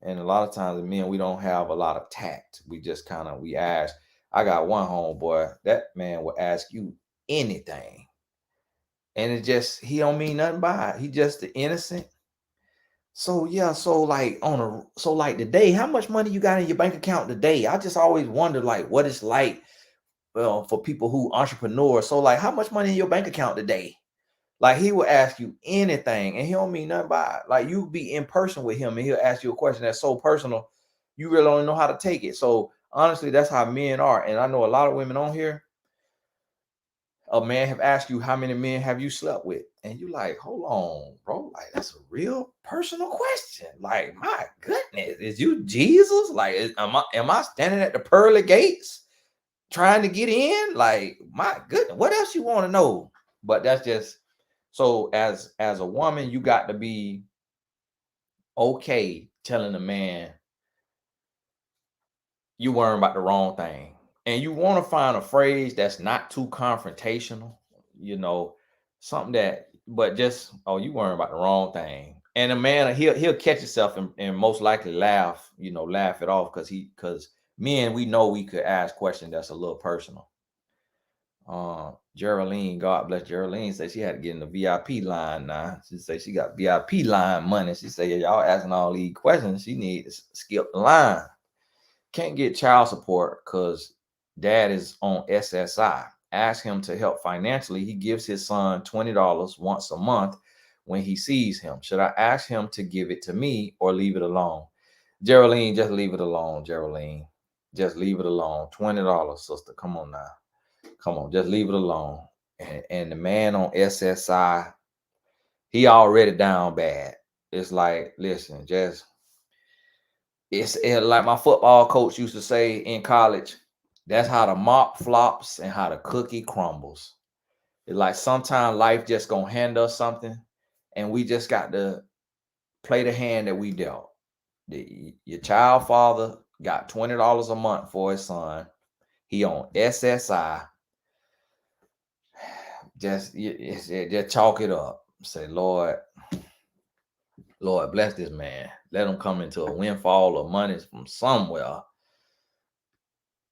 And a lot of times, men, we don't have a lot of tact. We just we ask. I got one homeboy, that man will ask you anything. And it just, he don't mean nothing by it. He just the innocent. So yeah, so like so like today, how much money you got in your bank account today? I just always wonder like what it's like, well, for people who entrepreneurs. So like, how much money in your bank account today? Like he will ask you anything, and he don't mean nothing by it. Like you be in person with him, and he'll ask you a question that's so personal, you really don't know how to take it. So honestly, that's how men are. And I know a lot of women on here, a man have asked you how many men have you slept with, and you like, hold on, bro, like that's a real personal question. Like, my goodness, is you Jesus? Like, am I standing at the pearly gates trying to get in? Like, my goodness, what else you want to know? But that's just, so as a woman, you got to be okay telling a man you worrying about the wrong thing. And you want to find a phrase that's not too confrontational, you know, something that, but just, oh, you worrying about the wrong thing. And a man, he'll catch himself and most likely laugh, laugh it off, because men, we know we could ask questions that's a little personal. Geraldine, God bless Geraldine, said she had to get in the VIP line now. She said she got VIP line money. She said, yeah, y'all asking all these questions, she need to skip the line. Can't get child support because dad is on SSI. Ask him to help financially. He gives his son $20 once a month when he sees him. Should I ask him to give it to me or leave it alone? Geraldine, just leave it alone, Geraldine. Just leave it alone. $20, sister. Come on now. Come on, just leave it alone. And the man on SSI, he already down bad. It's like, listen, it's like my football coach used to say in college, that's how the mop flops and how the cookie crumbles. It's like sometimes life just gonna hand us something, and we just got to play the hand that we dealt. Your child father got $20 a month for his son. He on SSI. Just chalk it up. Say, Lord, Lord bless this man. Let him come into a windfall of money from somewhere.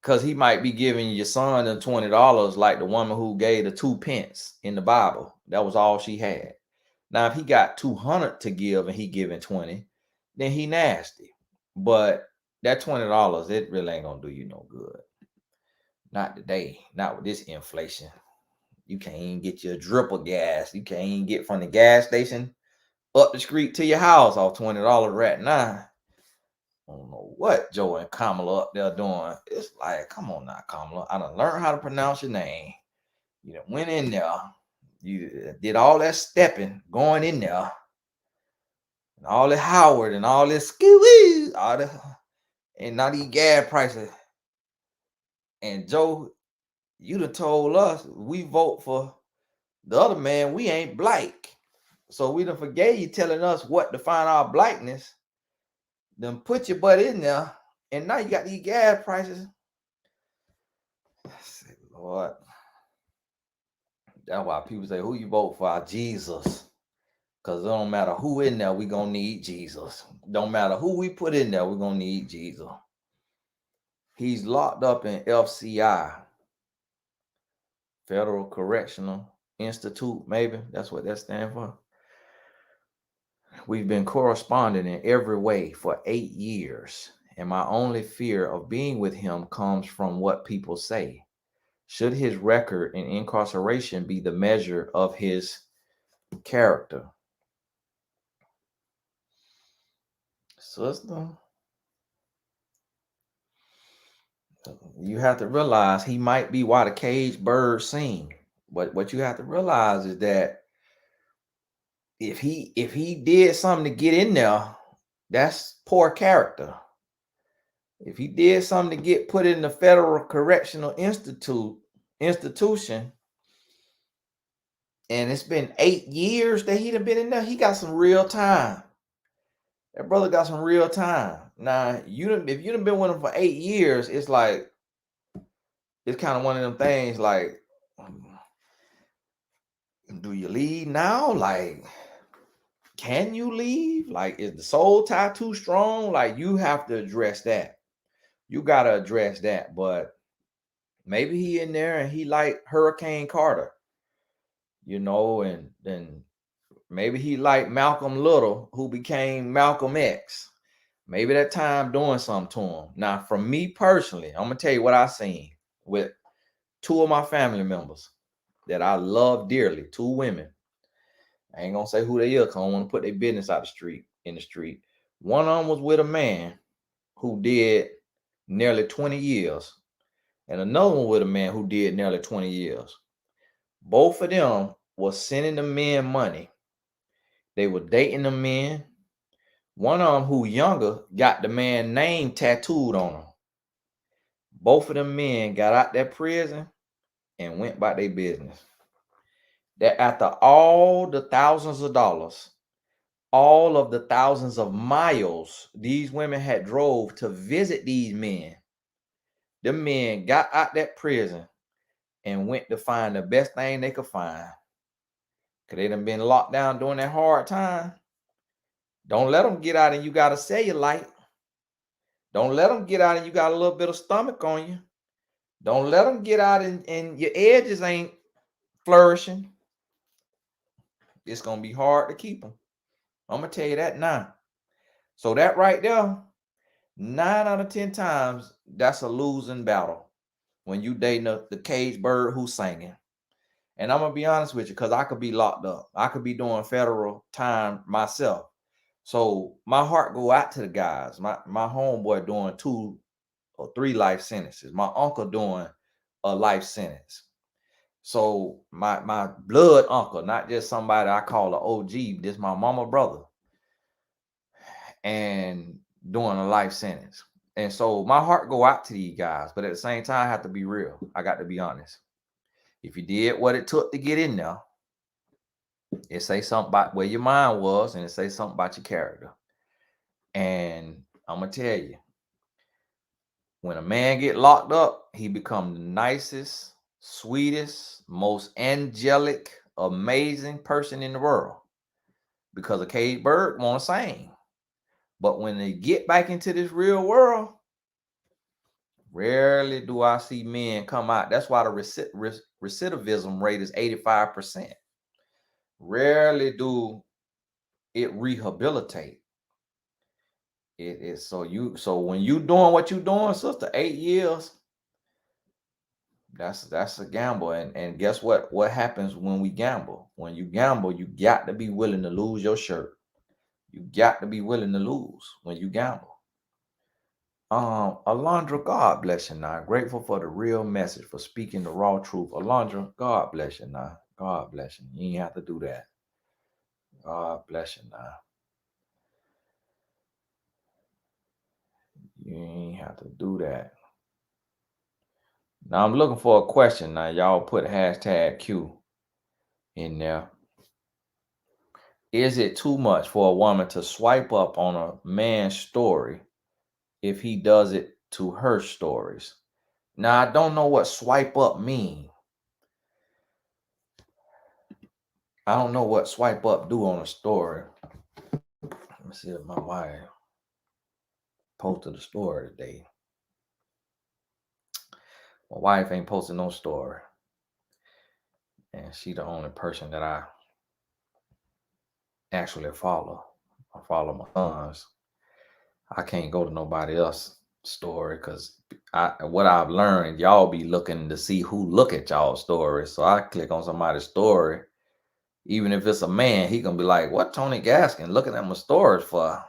Because he might be giving your son the $20 like the woman who gave the 2 pence in the Bible. That was all she had. Now, if he got 200 to give and he giving 20, then he nasty. But that $20, it really ain't gonna do you no good. Not today. Not with this inflation. You can't even get your drip of gas. You can't even get from the gas station up the street to your house off $20 right now. I don't know what Joe and Kamala up there doing. It's like, come on now, Kamala. I done learned how to pronounce your name. You done went in there. You did all that stepping going in there. And all this Howard and all this skee all the and not these gas prices. And Joe, you done told us we vote for the other man, we ain't black. So we done forgave you telling us what to find our blackness. Then put your butt in there. And now you got these gas prices. Say, Lord. That's why people say, who you vote for? Jesus. Because it don't matter who in there, we going to need Jesus. Don't matter who we put in there, we're going to need Jesus. He's locked up in FCI, Federal Correctional Institute, maybe. That's what that stands for. We've been corresponding in every way for 8 years, and my only fear of being with him comes from what people say. Should his record in incarceration be the measure of his character? Sister, you have to realize he might be why the caged birds sing. But what you have to realize is that if he did something to get in there, that's poor character. If he did something to get put in the Federal Correctional institution, and it's been 8 years that he'd have been in there, he got some real time. That brother got some real time. Now, if you done been with him for 8 years, it's like, it's kind of one of them things like, do you leave now? Like, can you leave? Like, is the soul tie too strong? Like, you have to address that. You got to address that. But maybe he in there and he like Hurricane Carter, and then maybe he like Malcolm Little, who became Malcolm X. Maybe that time doing something to him. Now, from me personally, I'm going to tell you what I seen with 2 of my family members that I love dearly, 2 women. I ain't going to say who they are because I don't want to put their business out in the street. One of them was with a man who did nearly 20 years. And another one with a man who did nearly 20 years. Both of them was sending the men money. They were dating the men. One of them, who younger, got the man name tattooed on him. Both of them men got out that prison and went about their business. That after all the thousands of dollars, all of the thousands of miles these women had drove to visit these men, the men got out that prison and went to find the best thing they could find. Because they done been locked down during that hard time. Don't let them get out and you got a cellulite. Don't let them get out and you got a little bit of stomach on you. Don't let them get out and your edges ain't flourishing. It's going to be hard to keep them. I'm going to tell you that now. So that right there, 9 out of 10 times, that's a losing battle when you dating the caged bird who's singing. And I'm going to be honest with you, because I could be locked up. I could be doing federal time myself. So my heart go out to the guys. My homeboy doing 2 or 3 life sentences. My uncle doing a life sentence. So my blood uncle, not just somebody I call an OG, this my mama brother, and doing a life sentence. And so my heart go out to these guys, but at the same time, I have to be real. I got to be honest. If you did what it took to get in there, it say something about where your mind was, and it say something about your character. And I'm gonna tell you, when a man get locked up, he become the nicest, sweetest, most angelic, amazing person in the world. because a caged bird want to sing. But when they get back into this real world, rarely do I see men come out. That's why the recidivism rate is 85%. Rarely do it rehabilitate. It is so when you doing what you doing, sister, 8 years, that's a gamble. And guess what happens when we gamble? When you gamble, you got to be willing to lose your shirt. You got to be willing to lose when you gamble. Alondra, God bless you now. Grateful for the real message, for speaking the raw truth. Alondra, God bless you now. God bless you. You ain't have to do that. God bless you now. You ain't have to do that. Now I'm looking for a question. Now y'all put hashtag Q in there. Is it too much for a woman to swipe up on a man's story if he does it to her stories? Now I don't know what swipe up mean. I don't know what swipe up do on a story. Let me see if my wife posted a story today. My wife ain't posted no story. And she the only person that I actually follow. I follow my sons. I can't go to nobody else's story because what I've learned, y'all be looking to see who look at y'all stories. So I click on somebody's story. Even if it's a man, he gonna be like, what Tony Gaskin looking at my stories for?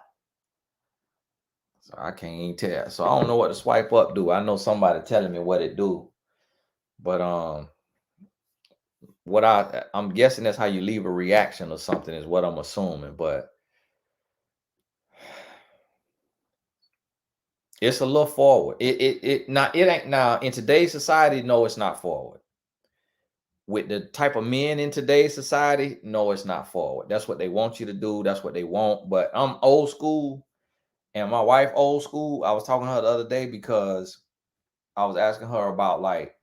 So I can't even tell. So I don't know what to swipe up do. I know somebody telling me what it do. But what I'm guessing that's how you leave a reaction or something is what I'm assuming. But it's a little forward. It ain't now in today's society. No, it's not forward. With the type of men in today's society, no, it's not forward. That's what they want you to do. That's what they want. But I'm old school, and my wife old school. I was talking to her the other day because I was asking her about like,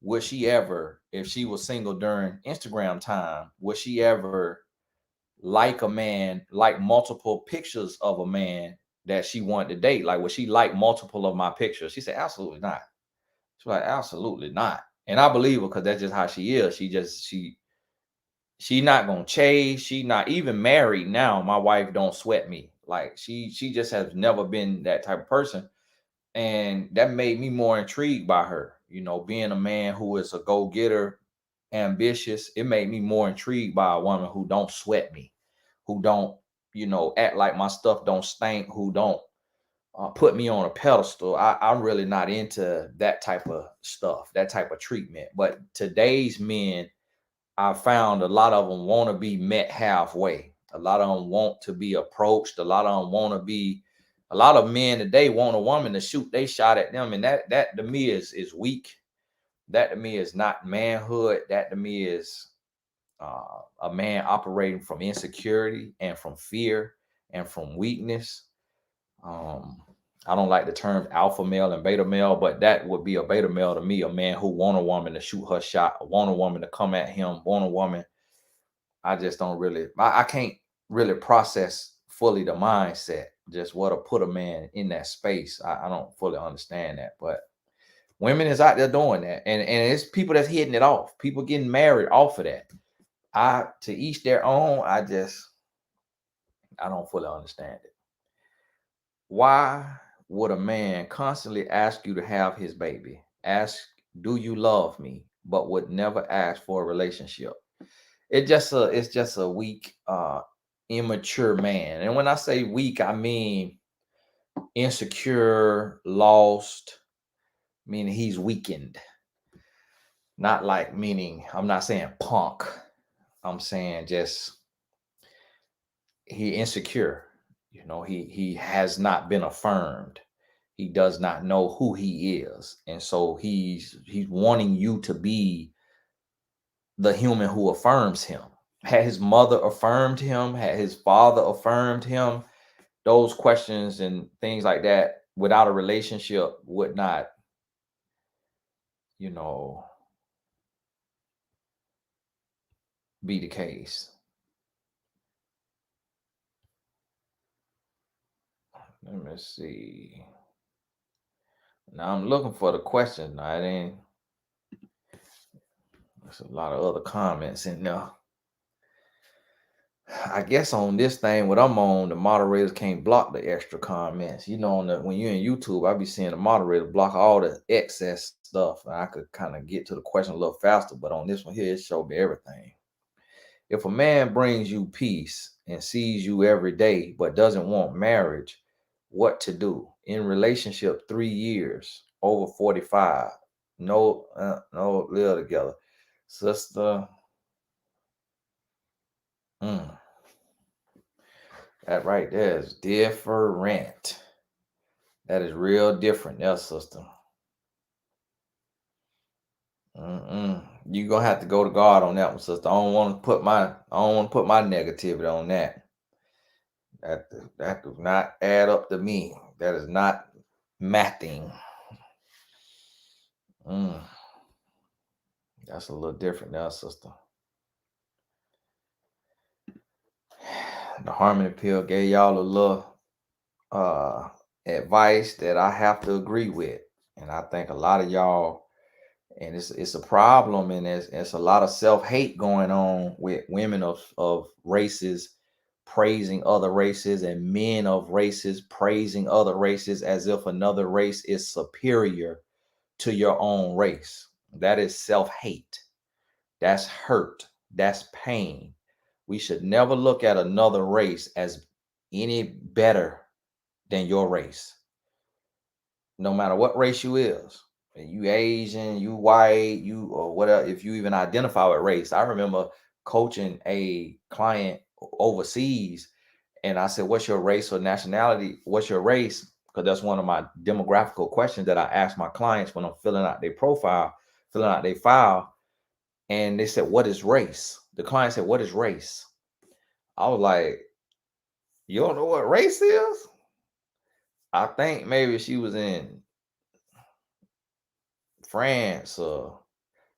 would she ever, if she was single during Instagram time, would she ever like a man, like multiple pictures of a man that she wanted to date? Like, would she like multiple of my pictures? She said, absolutely not. She's like, absolutely not. And I believe her because that's just how she is. She not gonna chase. She not even married now. My wife don't sweat me. Like she just has never been that type of person. And that made me more intrigued by her. You know, being a man who is a go-getter, ambitious, it made me more intrigued by a woman who don't sweat me, who don't, act like my stuff don't stink, who don't put me on a pedestal. I'm really not into that type of stuff, that type of treatment. But today's men, I found a lot of them want to be met halfway. A lot of them want to be approached. A lot of them want to be. A lot of men today want a woman to shoot they shot at them, and that to me is weak. That to me is not manhood. That to me is a man operating from insecurity and from fear and from weakness. I don't like the terms alpha male and beta male, but that would be a beta male to me, a man who want a woman to shoot her shot, want a woman to come at him, want a woman. I just don't really, I can't really process fully the mindset, just what to put a man in that space. I don't fully understand that, but women is out there doing that. And it's people that's hitting it off, people getting married off of that. To each their own, I don't fully understand it. Why would a man constantly ask you to have his baby? Ask, do you love me? But would never ask for a relationship. It's just a weak, immature man. And when I say weak, I mean insecure, lost, meaning he's weakened. Not like meaning, I'm not saying punk. I'm saying just he insecure. He has not been affirmed. He does not know who he is. And so he's wanting you to be the human who affirms him. Had his mother affirmed him? Had his father affirmed him? Those questions and things like that without a relationship would not, you know, be the case. Let me see. Now I'm looking for the question. Now it ain't. There's a lot of other comments in there. I guess on this thing, what I'm on, the moderators can't block the extra comments. You know, when you're in YouTube, I be seeing the moderator block all the excess stuff, and I could kind of get to the question a little faster. But on this one here, it showed me everything. If a man brings you peace and sees you every day, but doesn't want marriage, what to do? In relationship 3 years, over 45, no live together, sister. Mm, that right there is different. That is real different, there, sister. You gonna have to go to God on that one, sister. I don't want to put my negativity on that. That does not add up to me. That is not mathing. Mm, that's a little different now, sister. The Harmony Pill gave y'all a little advice that I have to agree with, and I think a lot of y'all, and it's a problem, and it's a lot of self-hate going on with women of races praising other races and men of races praising other races as if another race is superior to your own race. That is self-hate. That's hurt. That's pain. We should never look at another race as any better than your race, no matter what race you is. You Asian, you white, you or whatever, if you even identify with race. I remember coaching a client overseas, and I said, "What's your race or nationality? What's your race?" Because that's one of my demographical questions that I ask my clients when I'm filling out their profile, filling out their file. And they said, "What is race?" The client said, "What is race?" I was like, "You don't know what race is?" I think maybe she was in France or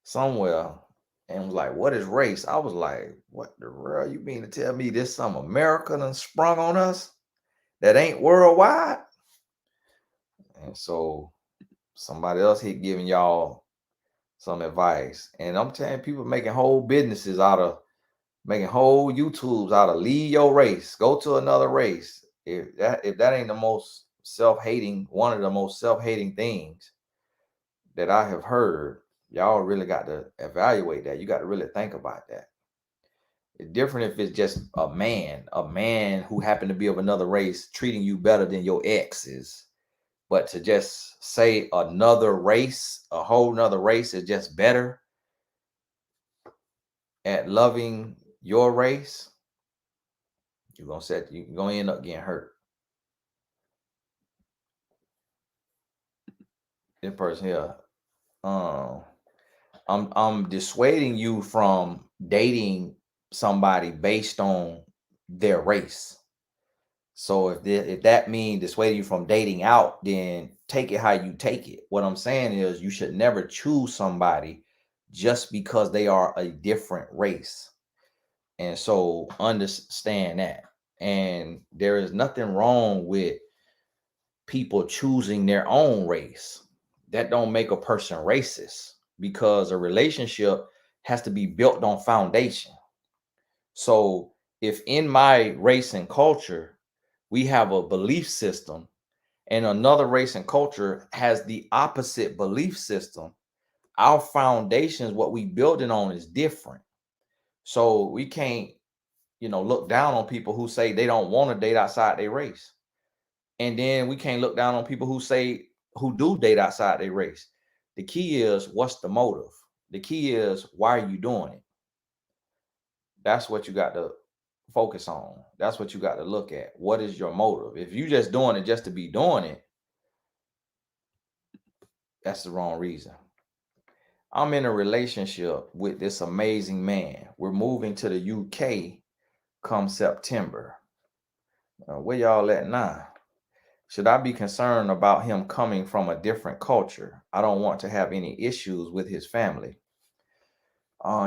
somewhere and was like, "What is race?" I was like, "What the world? You mean to tell me this some America done sprung on us that ain't worldwide?" And so somebody else here giving y'all some advice. And I'm telling people making whole businesses out of making whole YouTubes out of leave your race, go to another race. If that ain't the most self-hating, one of the most self-hating things that I have heard, y'all really got to evaluate that. You got to really think about that. It's different if it's just a man who happened to be of another race treating you better than your exes. But to just say another race, a whole nother race is just better at loving your race, you're gonna end up getting hurt. This person here, um, I'm dissuading you from dating somebody based on their race. So if that means dissuading you from dating out, then take it how you take it. What I'm saying is you should never choose somebody just because they are a different race. And so understand that. And there is nothing wrong with people choosing their own race. That don't make a person racist because a relationship has to be built on foundation. So if in my race and culture we have a belief system and another race and culture has the opposite belief system, our foundations, what we building on is different. So we can't, look down on people who say they don't want to date outside their race. And then we can't look down on people who do date outside their race. The key is what's the motive? The key is why are you doing it? That's what you got to focus on. That's what you got to look at. What is your motive? If you just doing it just to be doing it, that's the wrong reason. I'm in a relationship with this amazing man. We're moving to the UK come September. Where y'all at now? Should I be concerned about him coming from a different culture? I don't want to have any issues with his family.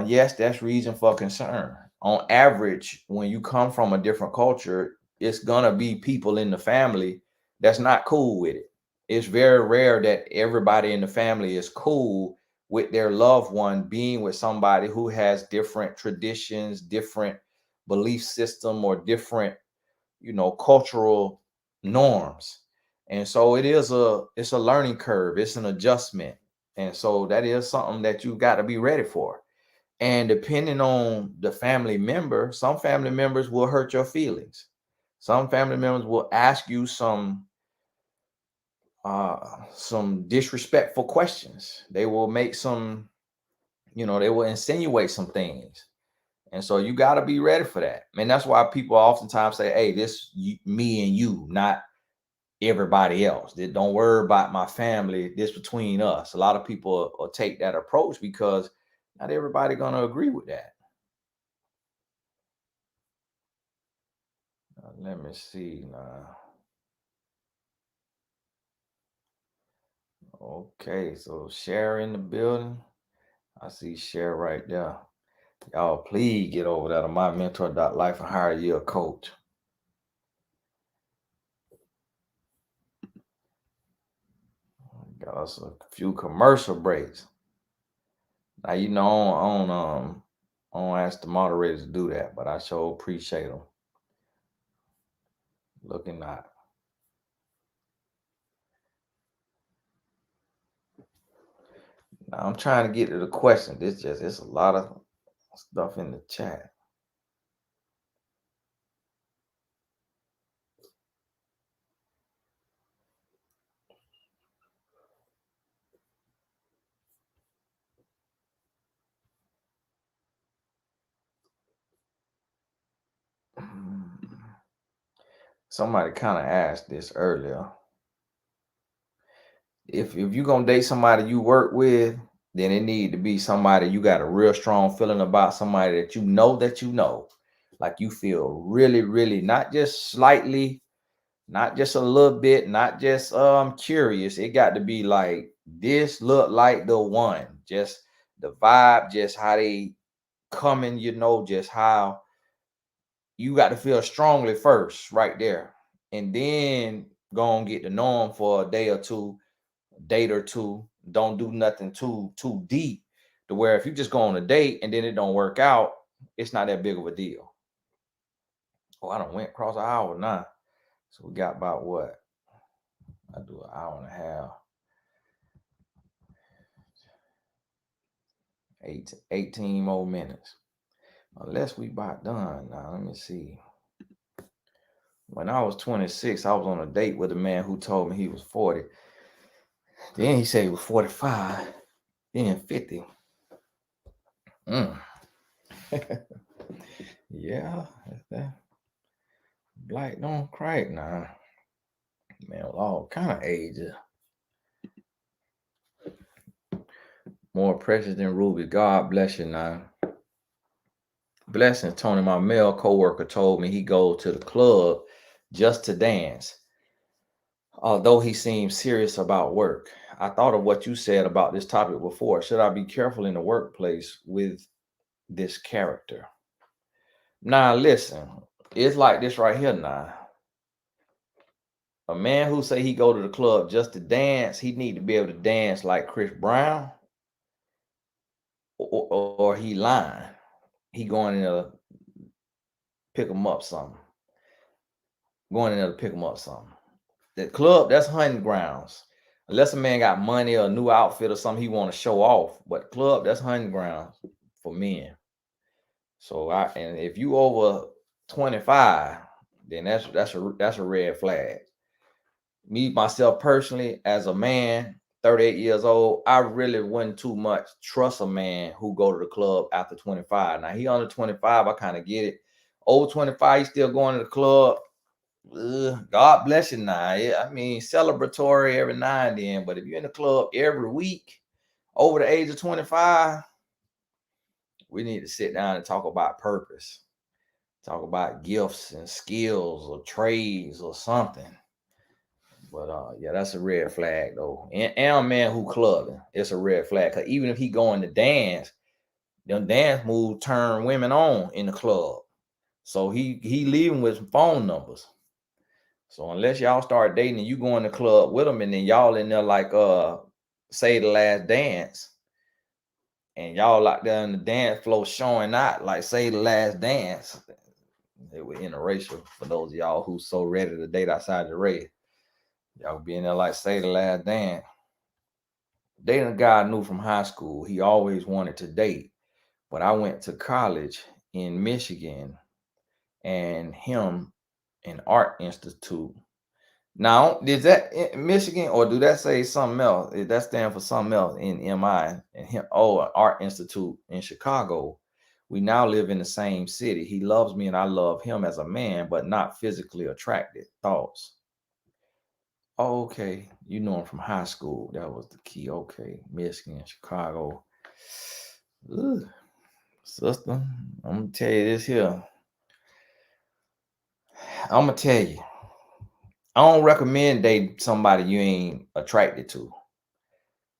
Yes, that's reason for concern. On average, when you come from a different culture, it's gonna be people in the family that's not cool with it. It's very rare that everybody in the family is cool with their loved one being with somebody who has different traditions, different belief system, or different, cultural norms. And so it's a learning curve, it's an adjustment. And so that is something that you got to be ready for. And depending on the family member, some family members will hurt your feelings. Some family members will ask you some disrespectful questions. They will make some, they will insinuate some things. And so you got to be ready for that. And that's why people oftentimes say, hey, this me and you, not everybody else. Don't worry about my family. This between us. A lot of people will take that approach because not everybody gonna agree with that. Let me see now. Okay, so share in the building. I see share right there. Y'all please get over there to my mentor.life and hire you a coach. Got us a few commercial breaks. Now I don't ask the moderators to do that, but I sure appreciate them. Looking at. Now I'm trying to get to the question. It's a lot of stuff in the chat. Somebody kind of asked this earlier. If you're gonna date somebody you work with, then it need to be somebody you got a real strong feeling about, somebody that like you feel really, really, not just slightly, not just a little bit, not just curious. It got to be like this look like the one. Just the vibe, just how they coming, just how you got to feel strongly first, right there. And then go and get to know them for a day or two, date or two. Don't do nothing too deep to where if you just go on a date and then it don't work out, it's not that big of a deal. Oh, I don't went across an hour now. So we got about what? I do an hour and a half. 18 more minutes. Unless we about done now. Let me see. When I was 26, I was on a date with a man who told me he was 40. Then he said he was 45. Then 50. Yeah. Black don't crack now. Man, with all kind of ages. More precious than ruby. God bless you now. Blessings, Tony. My male coworker told me he goes to the club just to dance. Although he seems serious about work. I thought of what you said about this topic before. Should I be careful in the workplace with this character? Now, listen, it's like this right here now. A man who say he go to the club just to dance, he need to be able to dance like Chris Brown, or he lying. He going in to pick him up something. Going in there to pick him up something. The club, that's hunting grounds. Unless a man got money or a new outfit or something he want to show off. But club, that's hunting grounds for men. So and if you over 25, then that's a red flag. Me, myself personally, as a man, 38 years old, I really wouldn't too much trust a man who go to the club after 25. Now he under 25, I kind of get it. Over 25, he's still going to the club. God bless you now. I mean, celebratory every now and then, but if you're in the club every week over the age of 25, we need to sit down and talk about purpose, talk about gifts and skills or trades or something. But yeah, that's a red flag though. And a man who clubbing, it's a red flag. Cause even if he going to dance, them dance moves turn women on in the club. So he leaving with some phone numbers. So unless y'all start dating and you go in the club with them and then y'all in there like say the last dance and y'all like there in the dance floor showing out like say the last dance. They were interracial for those of y'all who's so ready to date outside the race. Y'all be in there like say the last dance. Dating a guy I knew from high school, he always wanted to date. But I went to college in Michigan and him in art institute. Now, is that in Michigan or do that say something else? That stand for something else in MI and him? Oh, an art institute in Chicago. We now live in the same city. He loves me and I love him as a man, but not physically attracted. Thoughts? Oh, okay. You know him from high school. That was the key. Okay. Michigan, Chicago. Ugh. Sister, I'm gonna tell you this here. I'm gonna tell you. I don't recommend dating somebody you ain't attracted to.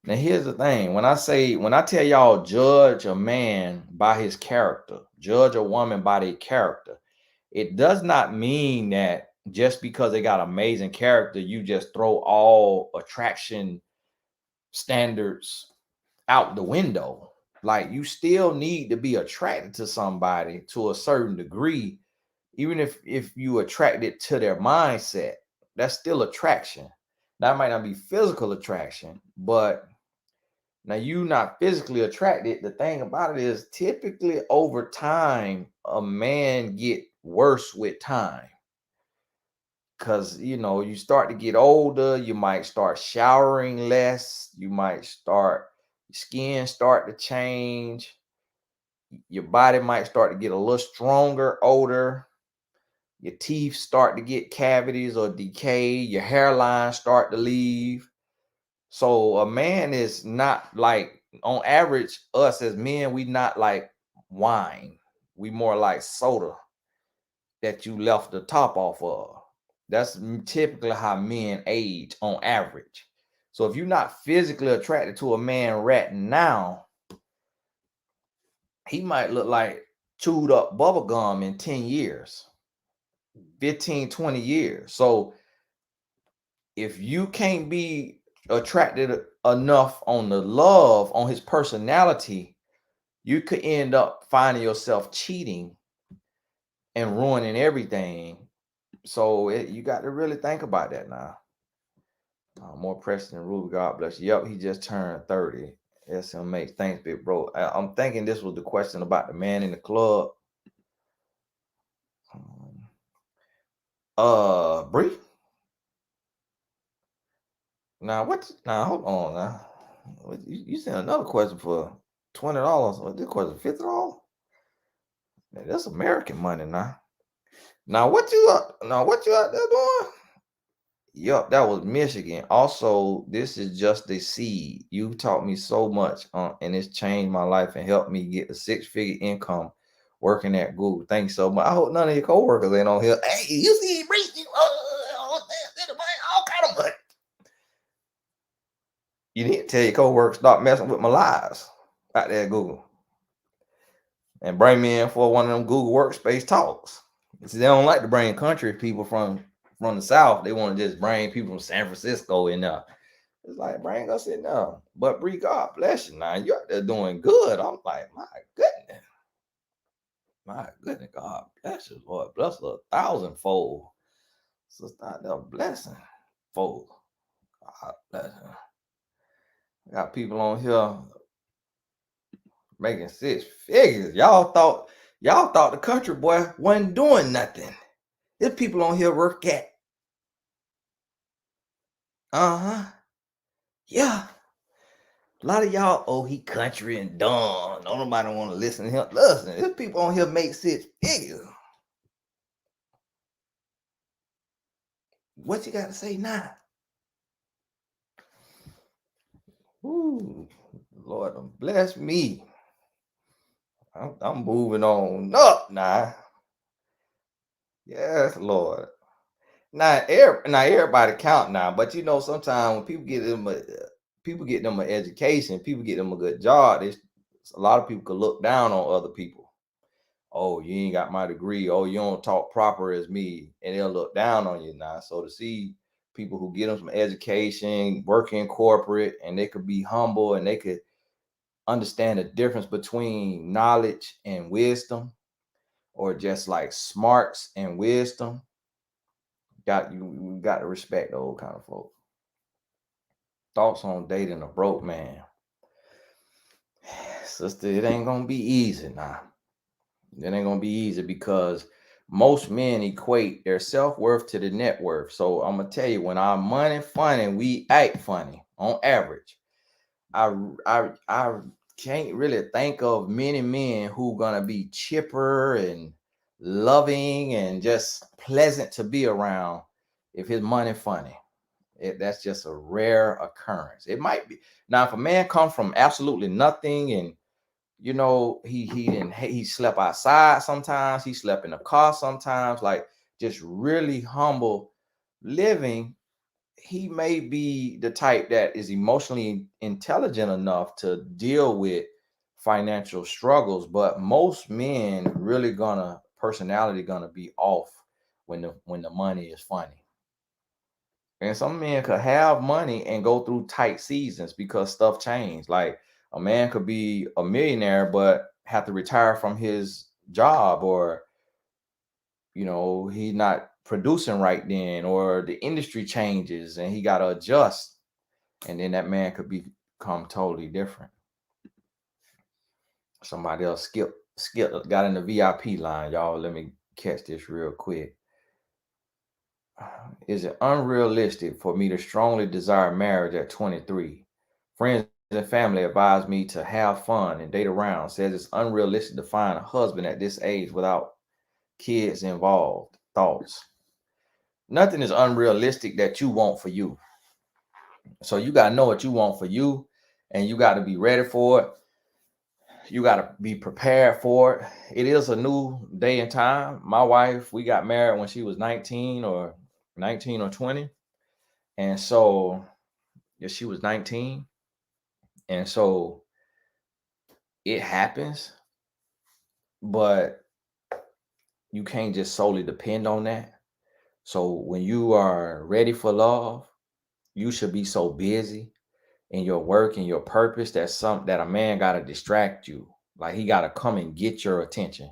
Now here's the thing. When I tell y'all judge a man by his character, judge a woman by their character, it does not mean that just because they got amazing character, you just throw all attraction standards out the window. Like you still need to be attracted to somebody to a certain degree, even if you attracted to their mindset. That's still attraction. That might not be physical attraction, but now you not physically attracted. The thing about it is typically over time, a man get worse with time. Cause you start to get older, you might start showering less, you might start your skin start to change, your body might start to get a little stronger, older, your teeth start to get cavities or decay, your hairline start to leave. So a man is not like, on average, us as men, we not like wine. We more like soda that you left the top off of. That's typically how men age on average. So if you're not physically attracted to a man right now, he might look like chewed up bubble gum in 10 years, 15, 20 years. So if you can't be attracted enough on the love, on his personality, you could end up finding yourself cheating and ruining everything. So you got to really think about that now. More pressing than Ruby. God bless you. Yep, he just turned 30. SMH. Thanks, big bro. I'm thinking this was the question about the man in the club. Bree. Now what? Now hold on. Now you sent another question for $20. What this question $50? That's American money now. Now what you out there doing? Yup, that was Michigan. Also, this is just a seed. You taught me so much, and it's changed my life and helped me get a six-figure income working at Google. Thanks so much. I hope none of your coworkers ain't on here. Hey, you see, all kind of money. You need to tell your coworkers stop messing with my lives out there at Google and bring me in for one of them Google Workspace talks. See, they don't like to bring country people from the South. They want to just bring people from San Francisco in there. It's like, bring us in there. But Bree, God bless you now. You out there doing good. I'm like, my goodness. My goodness, God bless you, Lord. Bless her 1,000-fold. Sister out there blessing fold. God bless her. I got people on here making six figures. Y'all thought the country boy wasn't doing nothing. There's people on here work at. Uh-huh. Yeah. A lot of y'all, oh, he country and dumb. No, nobody want to listen to him. Listen, there's people on here make six figures. What you got to say now? Ooh, Lord, bless me. I'm moving on up now. Yes, Lord. Now, everybody count now, but sometimes when people get them an education, people get them a good job. A lot of people could look down on other people. Oh, you ain't got my degree. Oh, you don't talk proper as me. And they'll look down on you now. So to see people who get them some education, work in corporate, and they could be humble and they could understand the difference between knowledge and wisdom, or just like smarts and wisdom. You got to respect those kind of folks. Thoughts on dating a broke man? Sister, it ain't gonna be easy now. It ain't gonna be easy because most men equate their self-worth to the net worth. So I'm gonna tell you, when our money funny, we act funny on average. I can't really think of many men who gonna be chipper and loving and just pleasant to be around if his money funny. That's just a rare occurrence. It might be. Now if a man comes from absolutely nothing, and he slept outside sometimes, he slept in a car sometimes, like just really humble living, he may be the type that is emotionally intelligent enough to deal with financial struggles. But most men really gonna personality gonna be off when the money is funny. And some men could have money and go through tight seasons because stuff changed. Like a man could be a millionaire but have to retire from his job, or he's not producing right then, or the industry changes and he got to adjust, and then that man could become totally different. Somebody else got in the VIP line, y'all. Let me catch this real quick. Is it unrealistic for me to strongly desire marriage at 23? Friends and family advise me to have fun and date around. Says it's unrealistic to find a husband at this age without kids involved. Thoughts? Nothing is unrealistic that you want for you. So you got to know what you want for you, and you got to be ready for it. You got to be prepared for it. It is a new day and time. My wife, we got married when she was 19 or 20. And so, yeah, she was 19. And so it happens, but you can't just solely depend on that. So when you are ready for love, you should be so busy in your work and your purpose that a man gotta distract you. Like he gotta come and get your attention.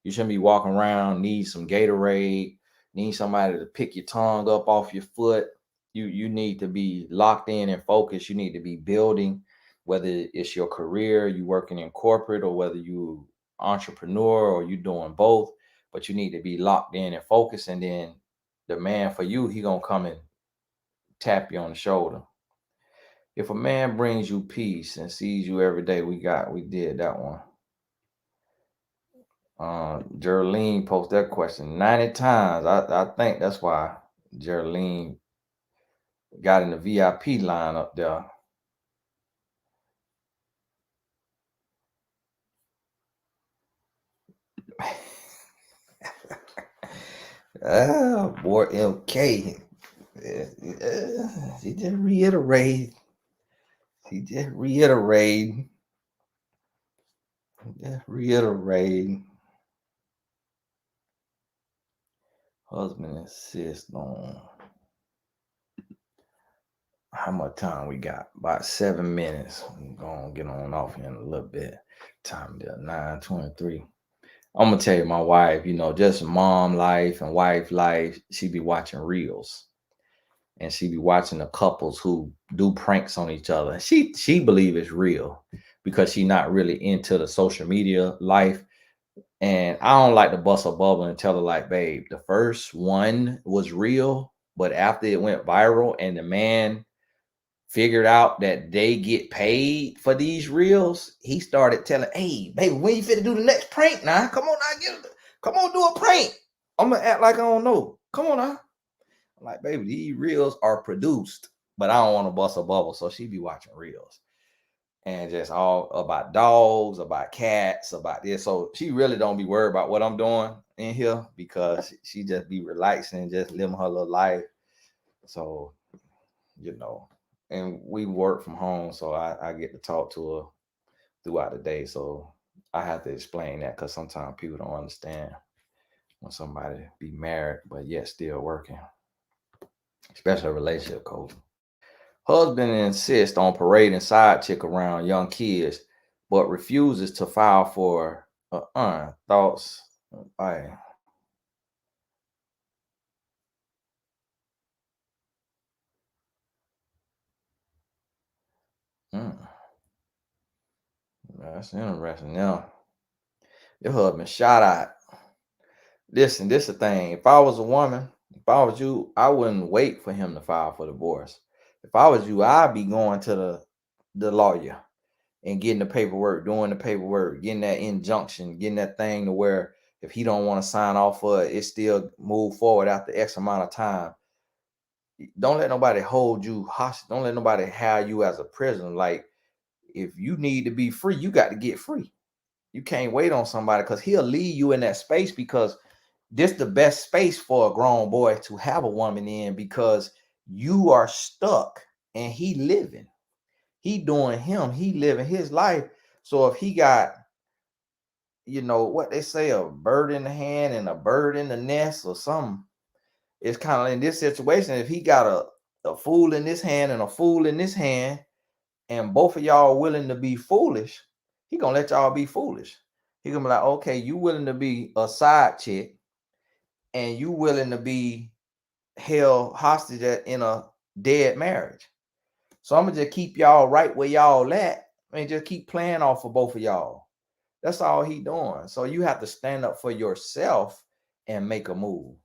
You shouldn't be walking around, need some Gatorade, need somebody to pick your tongue up off your foot. You need to be locked in and focused. You need to be building, whether it's your career, you working in corporate, or whether you entrepreneur or you doing both, but you need to be locked in and focused. And then the man for you, he gonna come and tap you on the shoulder. If a man brings you peace and sees you every day, we did that one. Geraldine posted that question 90 times. I think that's why Geraldine got in the VIP line up there. Boy, MK. She just reiterate. She just reiterate. Just reiterate. Husband insists on. How much time we got? About 7 minutes. I'm gonna get on off here in a little bit. Time there, 9:23. I'm gonna tell you, my wife, just mom life and wife life, she be watching reels. And she be watching the couples who do pranks on each other. She believe it's real because she not really into the social media life. And I don't like to bust a bubble and tell her, like, babe, the first one was real, but after it went viral and the man figured out that they get paid for these reels, he started telling, hey, baby, when you finna do the next prank now? Come on now, come on, do a prank. I'm gonna act like I don't know. Come on now. I'm like, baby, these reels are produced, but I don't want to bust a bubble. So she be watching reels and just all about dogs, about cats, about this. So she really don't be worried about what I'm doing in here because she just be relaxing and just living her little life. So, and we work from home, so I get to talk to her throughout the day. So I have to explain that because sometimes people don't understand when somebody be married but yet still working, especially a relationship coach. Husband insists on parading side chick around young kids, but refuses to file for thoughts. I, mm, that's interesting. Now, your husband shot out. Listen, this the thing. If I was a woman, if I was you, I wouldn't wait for him to file for divorce. If I was you, I'd be going to the lawyer and getting the paperwork, doing the paperwork, getting that injunction, getting that thing to where if he don't want to sign off for it, it still move forward after X amount of time. Don't let nobody hold you hostage. Don't let nobody have you as a prisoner. Like if you need to be free, you got to get free. You can't wait on somebody because he'll leave you in that space because this the best space for a grown boy to have a woman in because you are stuck and he living. He doing him. He living his life. So if he got, what they say, a bird in the hand and a bird in the nest or something, it's kind of in this situation. If he got a fool in this hand and a fool in this hand, and both of y'all willing to be foolish, he gonna let y'all be foolish. He gonna be like, okay, you willing to be a side chick, and you willing to be held hostage in a dead marriage. So I'm gonna just keep y'all right where y'all at, and just keep playing off of both of y'all. That's all he doing. So you have to stand up for yourself and make a move.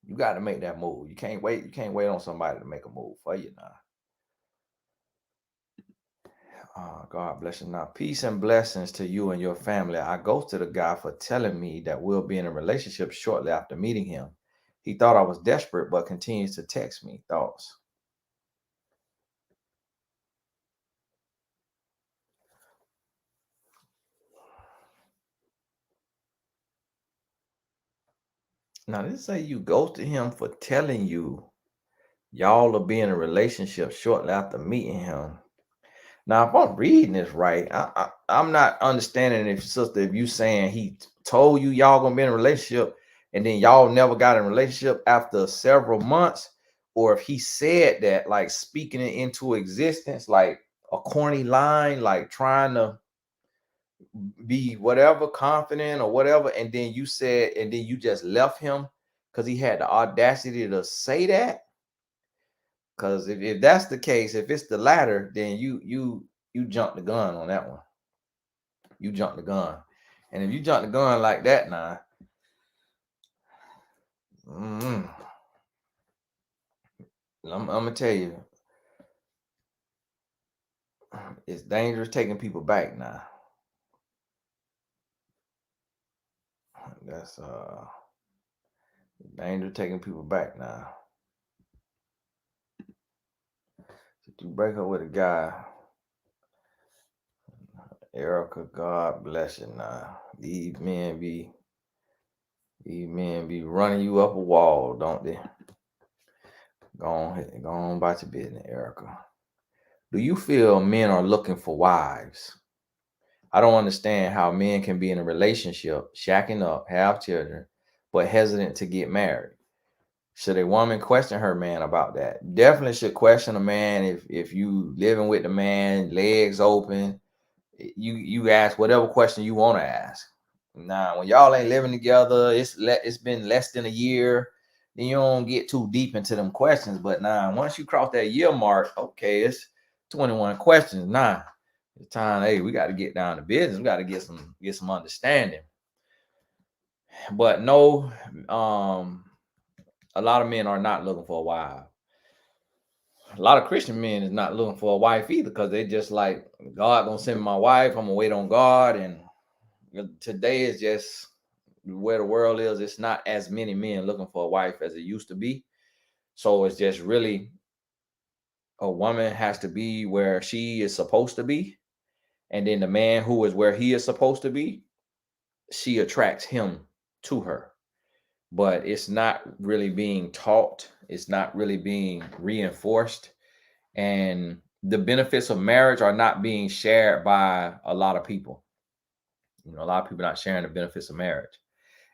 You got to make that move. You can't wait. You can't wait on somebody to make a move for you now. Oh, God bless you. Now, peace and blessings to you and your family. I ghosted a guy for telling me that we'll be in a relationship shortly after meeting him. He thought I was desperate, but continues to text me. Thoughts? Now, this say you ghosted him for telling you y'all will be in a relationship shortly after meeting him. Now, if I'm reading this right, I'm not understanding if sister, if you saying he told you y'all gonna be in a relationship and then y'all never got in a relationship after several months, or if he said that like speaking it into existence, like a corny line, like trying to be whatever confident or whatever, and then you said, and then you just left him because he had the audacity to say that. Because if that's the case, if it's the latter, then you jumped the gun on that one. You jumped the gun. And if you jump the gun like that now, mm, I'm gonna tell you, it's dangerous taking people back now. That's dangerous taking people back now. If you break up with a guy, Erica, God bless you now. These men be running you up a wall, don't they? Go on about your business, Erica. Do you feel men are looking for wives? I don't understand how men can be in a relationship, shacking up, have children, but hesitant to get married. Should a woman question her man about that? Definitely should question a man if you living with the man, legs open. You ask whatever question you want to ask. Now, when y'all ain't living together, it's been less than a year, then you don't get too deep into them questions. But now, once you cross that year mark, okay, it's 21 questions. Now, it's time. Hey, we got to get down to business. We got to get some understanding. But no, a lot of men are not looking for a wife. A lot of Christian men is not looking for a wife either because they just like God gonna send me my wife. I'm gonna wait on God, and today is just where the world is. It's not as many men looking for a wife as it used to be. So it's just really a woman has to be where she is supposed to be, and then the man who is where he is supposed to be, she attracts him to her. But it's not really being taught. It's not really being reinforced, and the benefits of marriage are not being shared by a lot of people. A lot of people not sharing the benefits of marriage.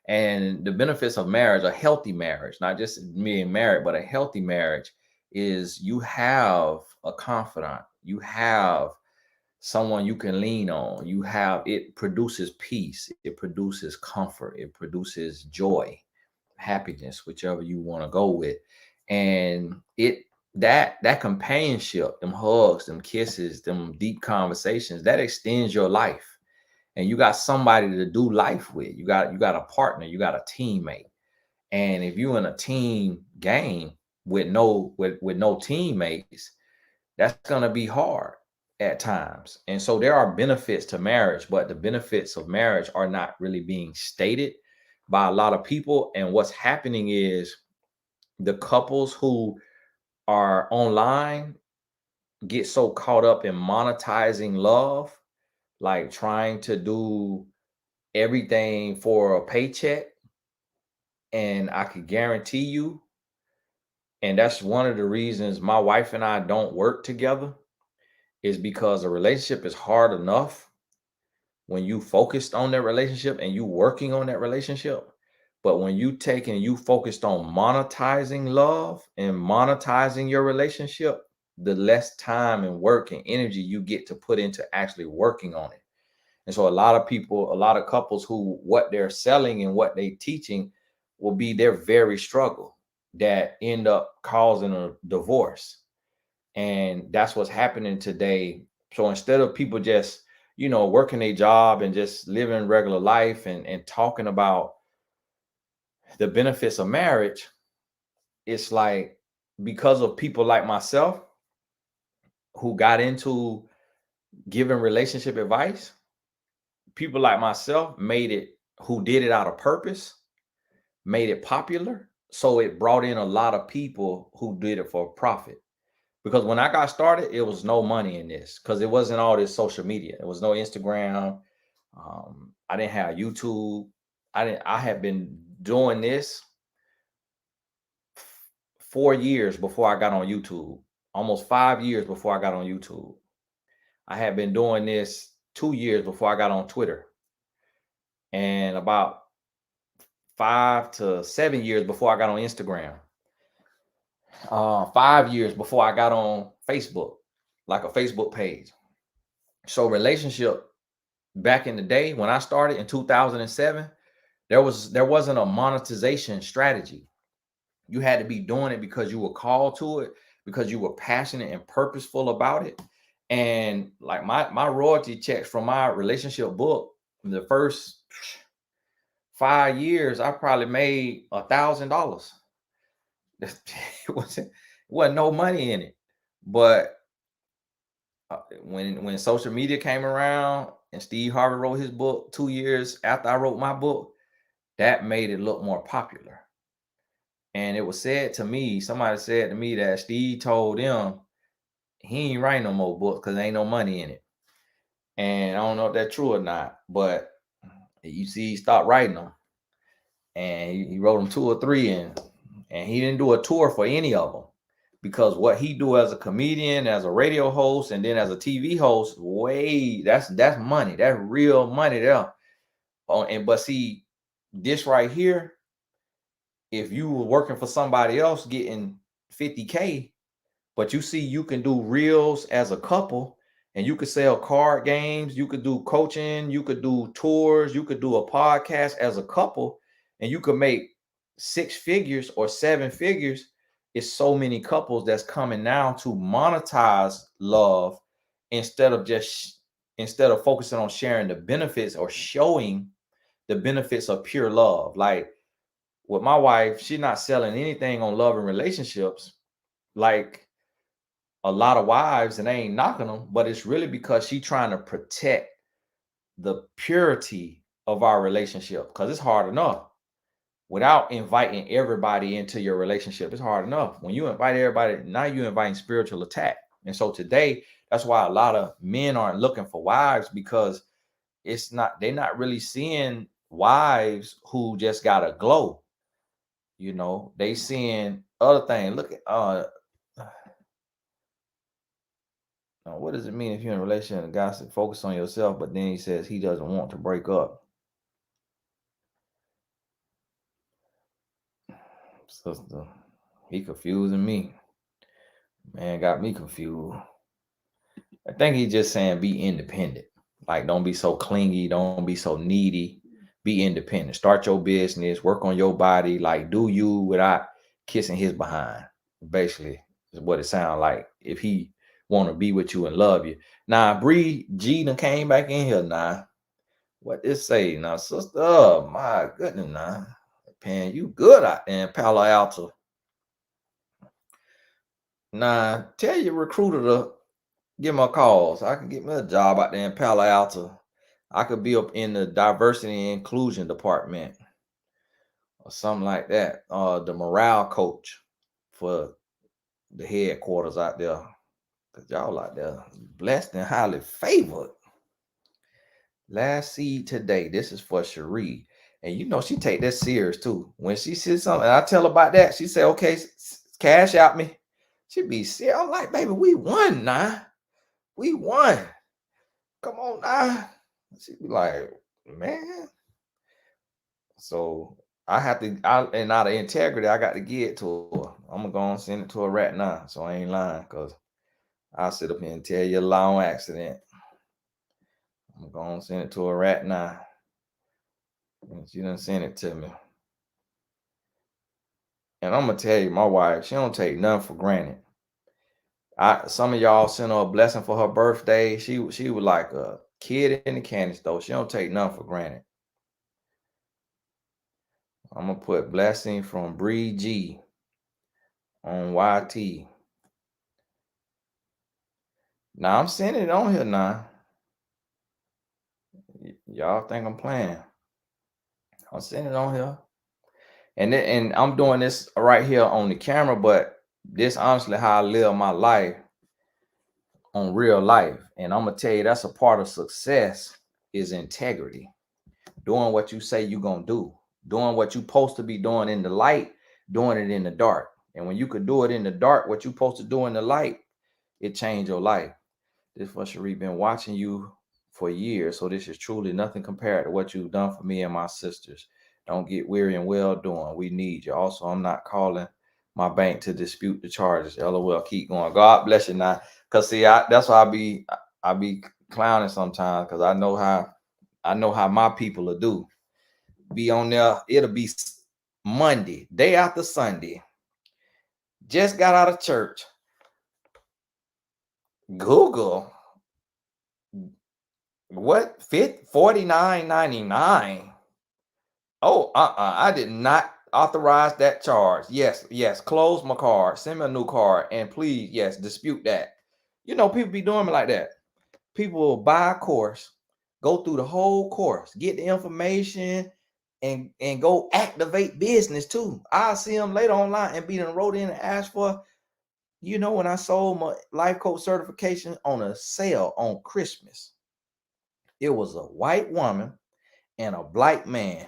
And the benefits of marriage, a healthy marriage, not just being married, but a healthy marriage is you have a confidant, you have someone you can lean on, it produces peace, it produces comfort, it produces joy, happiness, whichever you want to go with. And that companionship, them hugs, them kisses, them deep conversations, that extends your life. And you got somebody to do life with. You got a partner, you got a teammate. And if you're in a team game with no teammates, that's going to be hard at times. And so there are benefits to marriage, but the benefits of marriage are not really being stated by a lot of people. And what's happening is the couples who are online get so caught up in monetizing love, like trying to do everything for a paycheck. And I could guarantee you, and that's one of the reasons my wife and I don't work together, is because a relationship is hard enough when you focused on that relationship and you working on that relationship. But when you focused on monetizing love and monetizing your relationship, the less time and work and energy you get to put into actually working on it. And so a lot of people, a lot of couples who what they're selling and what they teaching will be their very struggle that end up causing a divorce. And that's what's happening today. So instead of people just, working a job and just living regular life and talking about the benefits of marriage, it's like because of people like myself who got into giving relationship advice, people like myself who did it out of purpose, made it popular. So it brought in a lot of people who did it for profit. Because when I got started, it was no money in this because it wasn't all this social media. It was no Instagram. I didn't have YouTube. I had been doing this 4 years before I got on YouTube, almost 5 years before I got on YouTube. I had been doing this 2 years before I got on Twitter, and about 5 to 7 years before I got on Instagram. 5 years before I got on Facebook, like a Facebook page. So relationship back in the day when I started in 2007, there wasn't a monetization strategy. You had to be doing it because you were called to it, because you were passionate and purposeful about it. And like my royalty checks from my relationship book, the first 5 years, I probably made $1,000. It wasn't no money in it. But when social media came around and Steve Harvey wrote his book 2 years after I wrote my book, that made it look more popular. And it was said to me, somebody said to me that Steve told them he ain't writing no more books because there ain't no money in it. And I don't know if that's true or not, but you see, he stopped writing them. And he wrote them 2 or 3, and he didn't do a tour for any of them. Because what he do as a comedian, as a radio host, and then as a TV host, that's money. That's real money there. But see, this right here, if you were working for somebody else getting 50K, but you see you can do reels as a couple, and you could sell card games, you could do coaching, you could do tours, you could do a podcast as a couple, and you could make 6 figures or 7 figures. It's so many couples that's coming now to monetize love instead of focusing on sharing the benefits or showing the benefits of pure love. Like with my wife, she's not selling anything on love and relationships like a lot of wives, and I ain't knocking them, but it's really because she's trying to protect the purity of our relationship, because it's hard enough without inviting everybody into your relationship. It's hard enough. When you invite everybody, now you're inviting spiritual attack. And so today, that's why a lot of men aren't looking for wives, because they're not really seeing wives who just got a glow. They seeing other things. Look at Now, what does it mean if you're in a relationship and the guy said focus on yourself, but then he says he doesn't want to break up? Sister, he confusing me. Man, got me confused. I think he's just saying be independent. Like, don't be so clingy, don't be so needy. Be independent. Start your business, work on your body, like do you without kissing his behind. Basically, is what it sounds like. If he want to be with you and love you. Now, Bree G done came back in here now. What this say now, sister? Oh my goodness, now. Pan, you good out there in Palo Alto. Nah, tell your recruiter to give me a call so I can get me a job out there in Palo Alto. I could be up in the diversity and inclusion department or something like that. The morale coach for the headquarters out there. Cause y'all out there blessed and highly favored. Last seed today. This is for Cherie. And you know she take that serious too. When she sees something, and I tell her about that, she say, okay, cash out me. She be serious. I'm like, baby, we won now. We won. Come on now. She be like, man. So I have to, and out of integrity, I got to get it to her. I'm gonna go and send it to her right now. So I ain't lying, because I'll sit up here and tell you a long accident. I'm gonna send it to her right now. And she done send it to me. And I'm gonna tell you, my wife, she don't take nothing for granted. Some of y'all sent her a blessing for her birthday. She was like a kid in the candy store. She don't take nothing for granted. I'm gonna put blessing from Bree G on YT. Now I'm sending it on here now. Y'all think I'm playing? I'm sending it on here. And I'm doing this right here on the camera, but this honestly how I live my life on real life. And I'm gonna tell you that's a part of success is integrity. Doing what you say you're gonna do, doing what you're supposed to be doing in the light, doing it in the dark. And when you could do it in the dark, what you're supposed to do in the light, it changed your life. This was Cherie, been watching you for years, so this is truly nothing compared to what you've done for me and my sisters. Don't get weary and well doing. We need you. Also, I'm not calling my bank to dispute the charges. LOL, keep going. God bless you now. Cause see, that's why I be clowning sometimes, because I know how my people will do. Be on there, it'll be Monday, day after Sunday. Just got out of church. Google what fit $49.99. Oh, I did not authorize that charge. Yes, close my card, send me a new card, and please, yes, dispute that. You know, people be doing me like that. People will buy a course, go through the whole course, get the information, and go activate business too. I'll see them later online and be done wrote in and asked for, when I sold my life coach certification on a sale on Christmas. It was a white woman and a black man.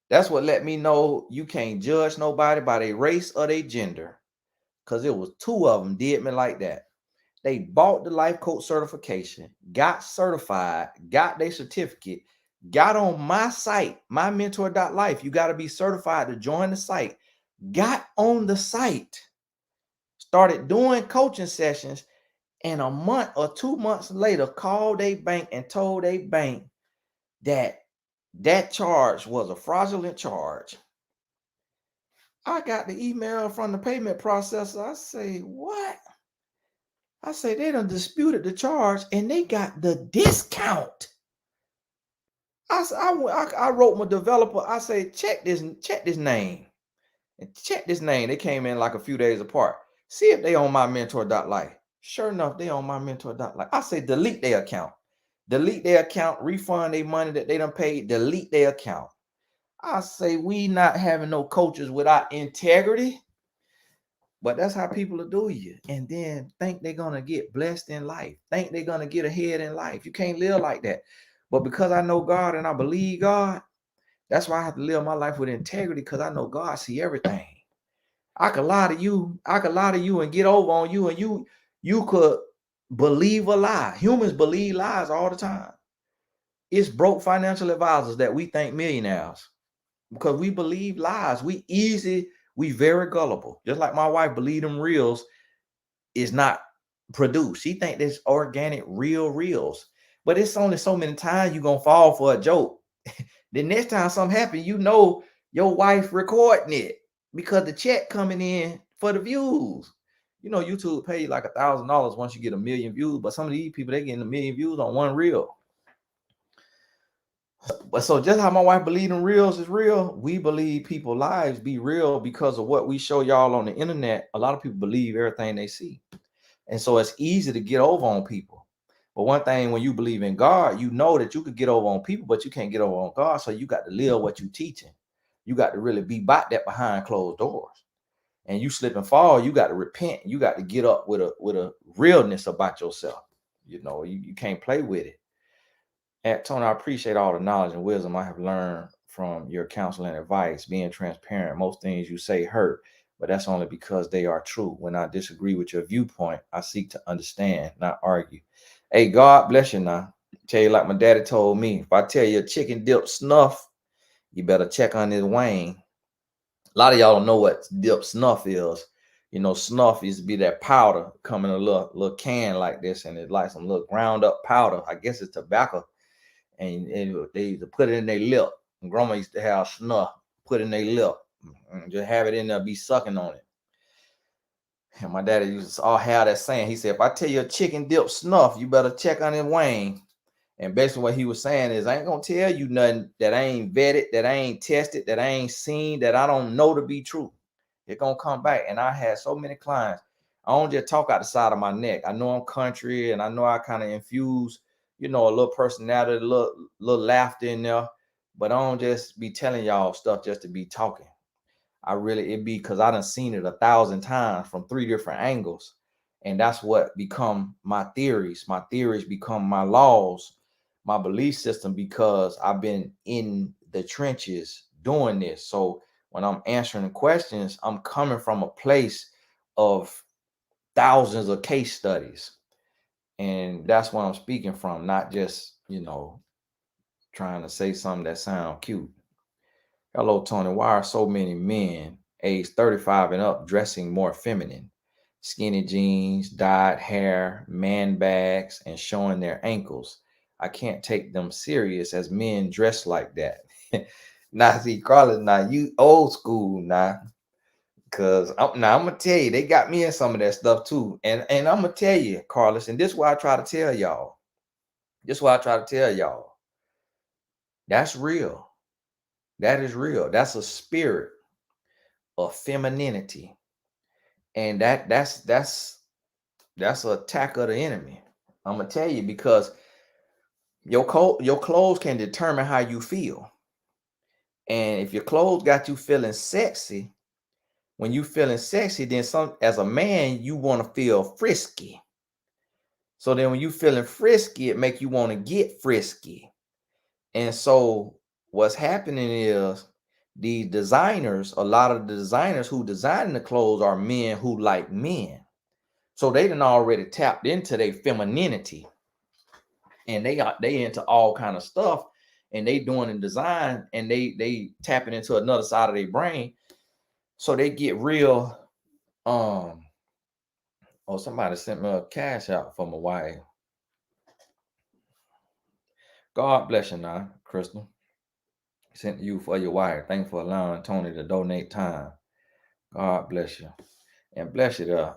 That's what let me know you can't judge nobody by their race or their gender. Because it was two of them did me like that. They bought the life coach certification, got certified, got their certificate, got on my site, mymentor.life. You got to be certified to join the site. Got on the site, started doing coaching sessions, and a month or 2 months later called a bank and told a bank that charge was a fraudulent charge. I got the email from the payment processor. I say, what? I say, they done disputed the charge and they got the discount. I wrote my developer. I say, check this name. And check this name. They came in like a few days apart. See if they on my mentor.life. Sure enough, they on my mentor.life. I say, delete their account. Delete their account, refund their money that they done paid, delete their account. I say, we not having no coaches without integrity. But that's how people will do you. And then think they're going to get blessed in life. Think they're going to get ahead in life. You can't live like that. But because I know God and I believe God, that's why I have to live my life with integrity, because I know God see everything. I could lie to you. I could lie to you and get over on you. And you could believe a lie. Humans believe lies all the time. It's broke financial advisors that we think millionaires because we believe lies. We very gullible. Just like my wife believe them reels is not produced. She think this organic real reels. But it's only so many times you're gonna fall for a joke. The next time something happens, you know your wife recording it because the check coming in for the views. You know, YouTube pay you like $1,000 once you get 1,000,000 views, but some of these people they getting 1,000,000 views on one reel. But so just how my wife believe in reels is real, we believe people's lives be real because of what we show y'all on the internet. A lot of people believe everything they see. And so it's easy to get over on people. But one thing, when you believe in God, you know that you could get over on people, but you can't get over on God. So you got to live what you teaching. You got to really be about that behind closed doors. And you slip and fall, you got to repent. You got to get up with a realness about yourself. You know, you can't play with it. And Tony, I appreciate all the knowledge and wisdom I have learned from your counsel and advice. Being transparent, most things you say hurt, but that's only because they are true. When I disagree with your viewpoint, I seek to understand, not argue. Hey, God bless you now. Tell you like my daddy told me, if I tell you a chicken dip snuff, you better check on his wing. A lot of y'all don't know what dip snuff is. You know, snuff used to be that powder coming in a little can like this, and it's like some little ground up powder. I guess it's tobacco. And they used to put it in their lip. And grandma used to have snuff put in their lip. And just have it in there, be sucking on it. And my daddy used to all have that saying. He said, if I tell you a chicken dip snuff, you better check on his wing. And basically what he was saying is, I ain't gonna tell you nothing that I ain't vetted, that I ain't tested, that I ain't seen, that I don't know to be true. It's gonna come back. And I had so many clients. I don't just talk out the side of my neck. I know I'm country, and I know I kind of infuse, you know, a little personality, a little laughter in there. But I don't just be telling y'all stuff just to be talking. I really, it be because I done seen it 1,000 times from 3 different angles. And that's what become my theories. My theories become my laws, my belief system, because I've been in the trenches doing this. So when I'm answering questions, I'm coming from a place of thousands of case studies. And that's what I'm speaking from, not just, you know, trying to say something that sounds cute. Hello, Tony. Why are so many men age 35 and up dressing more feminine? Skinny jeans, dyed hair, man bags, and showing their ankles. I can't take them serious as men dress like that. Now, see, Carlos, now you old school now. Cause I'm gonna tell you, they got me in some of that stuff too. And I'm gonna tell you, Carlos, and this is why I try to tell y'all. This is why I try to tell y'all. That's real. That is real. That's a spirit of femininity. And that's an attack of the enemy. I'm gonna tell you, because your clothes can determine how you feel. And if your clothes got you feeling sexy, when you feeling sexy, then some as a man, you want to feel frisky. So then when you feeling frisky, it make you want to get frisky. And so what's happening is the designers, a lot of the designers who design the clothes are men who like men. So they done already tapped into their femininity, and they into all kind of stuff, and they doing in design, and they tapping into another side of their brain. So they get real. Oh, somebody sent me a cash out for my wife. God bless you now, Crystal. Sent you for your wife. Thanks for allowing Tony to donate time. God bless you. And bless you there,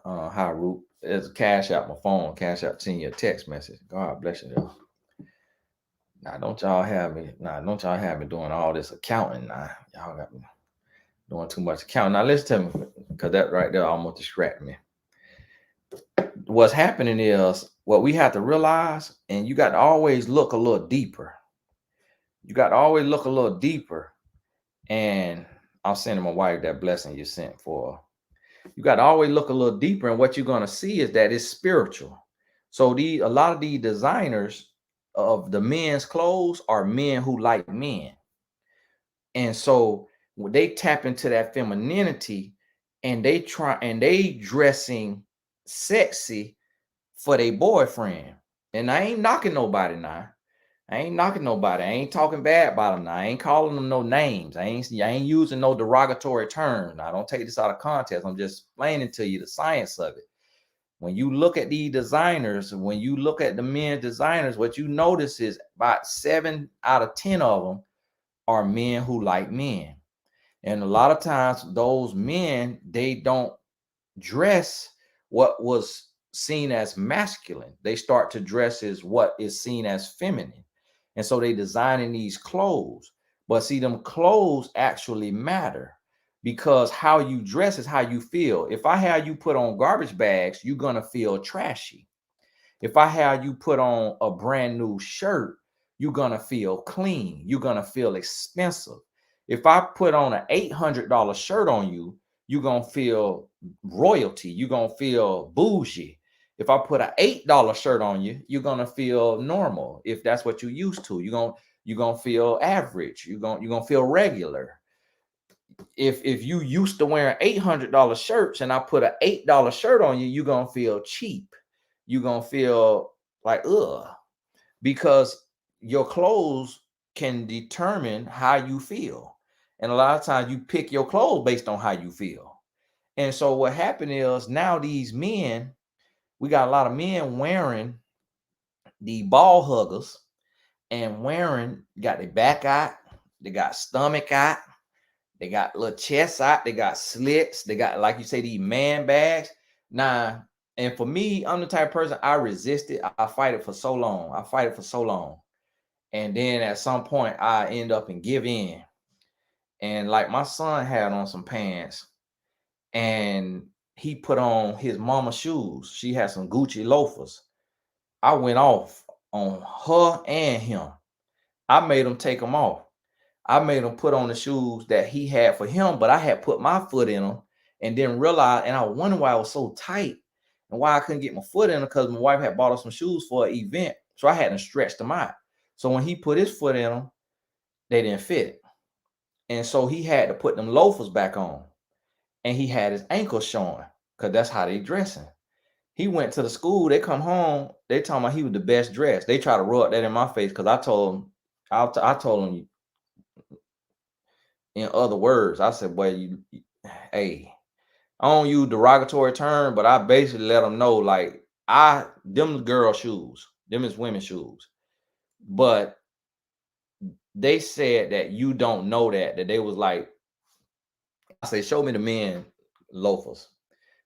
Root. There's a cash out my phone, cash out send you a text message. God bless you there. Now don't y'all have me doing all this accounting now. Y'all got me doing too much accounting. Now listen to me, because that right there almost distracted me. What's happening is, what we have to realize, and you got to always look a little deeper. You got to always look a little deeper. And I'm sending my wife that blessing you sent for. You got to always look a little deeper, and what you're going to see is that it's spiritual. So a lot of these designers of the men's clothes are men who like men. And so when they tap into that femininity, and they dressing sexy for their boyfriend. And I ain't knocking nobody now. I ain't knocking nobody. I ain't talking bad about them now. I ain't calling them no names. I ain't using no derogatory terms. Now, don't take this out of context. I'm just explaining to you the science of it. When you look at the designers, when you look at the men designers, what you notice is about 7 out of 10 of them are men who like men. And a lot of times those men, they don't dress what was seen as masculine. They start to dress as what is seen as feminine. And so they designing these clothes. But see, them clothes actually matter because how you dress is how you feel. If I have you put on garbage bags, you're going to feel trashy. If I have you put on a brand new shirt, you're going to feel clean. You're going to feel expensive. If I put on an $800 shirt on you, you're going to feel royalty. You're going to feel bougie. If I put an $8 shirt on you, you're going to feel normal. If that's what you're used to, you're going to feel average. You're going to feel regular. If you used to wearing $800 shirts and I put an $8 shirt on you, you're going to feel cheap. You're going to feel like, ugh, because your clothes can determine how you feel. And a lot of times you pick your clothes based on how you feel. And so what happened is now these men, we got a lot of men wearing the ball huggers and got their back out, they got stomach out, they got little chest out, they got slits, they got, like you say, these man bags. Now, and for me, I'm the type of person, I resist it. I fight it for so long. And then at some point, I end up and give in. And like my son had on some pants and he put on his mama's shoes. She had some Gucci loafers. I went off on her and him. I made him take them off. I made him put on the shoes that he had for him, but I had put my foot in them and didn't realize. And I wonder why I was so tight and why I couldn't get my foot in them, because my wife had bought us some shoes for an event. So I hadn't stretched them out. So when he put his foot in them, they didn't fit. And so he had to put them loafers back on. And he had his ankles showing because that's how they dressing. He went to the school. They come home. They talking about he was the best dressed. They try to rub that in my face because I told him, I told him, in other words, I said, well, hey, I don't use derogatory term, but I basically let them know, like, them girl shoes, them is women's shoes. But they said that you don't know that they was like, I say, show me the men loafers.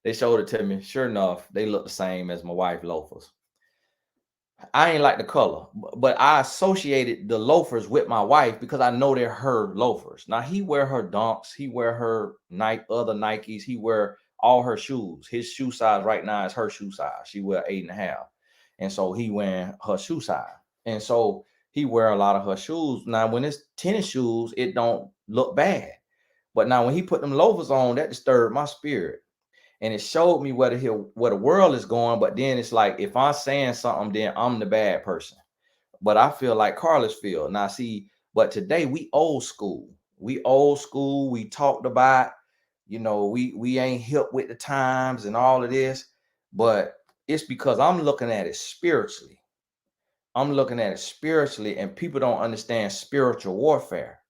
They showed it to me. Sure enough, they look the same as my wife loafers. I ain't like the color, but I associated the loafers with my wife because I know they're her loafers. Now he wear her Dunks, he wear her other Nikes, he wear all her shoes. His shoe size right now is her shoe size. She wear 8.5, and so he wearing her shoe size, and so he wear a lot of her shoes. Now when it's tennis shoes, it don't look bad, but now when he put them loafers on, that disturbed my spirit. And it showed me where the world is going. But then it's like, if I'm saying something, then I'm the bad person. But I feel like Carlos feel. Now, see, but today we old school. We old school. We talked about, we ain't hip with the times and all of this. But it's because I'm looking at it spiritually. And people don't understand spiritual warfare.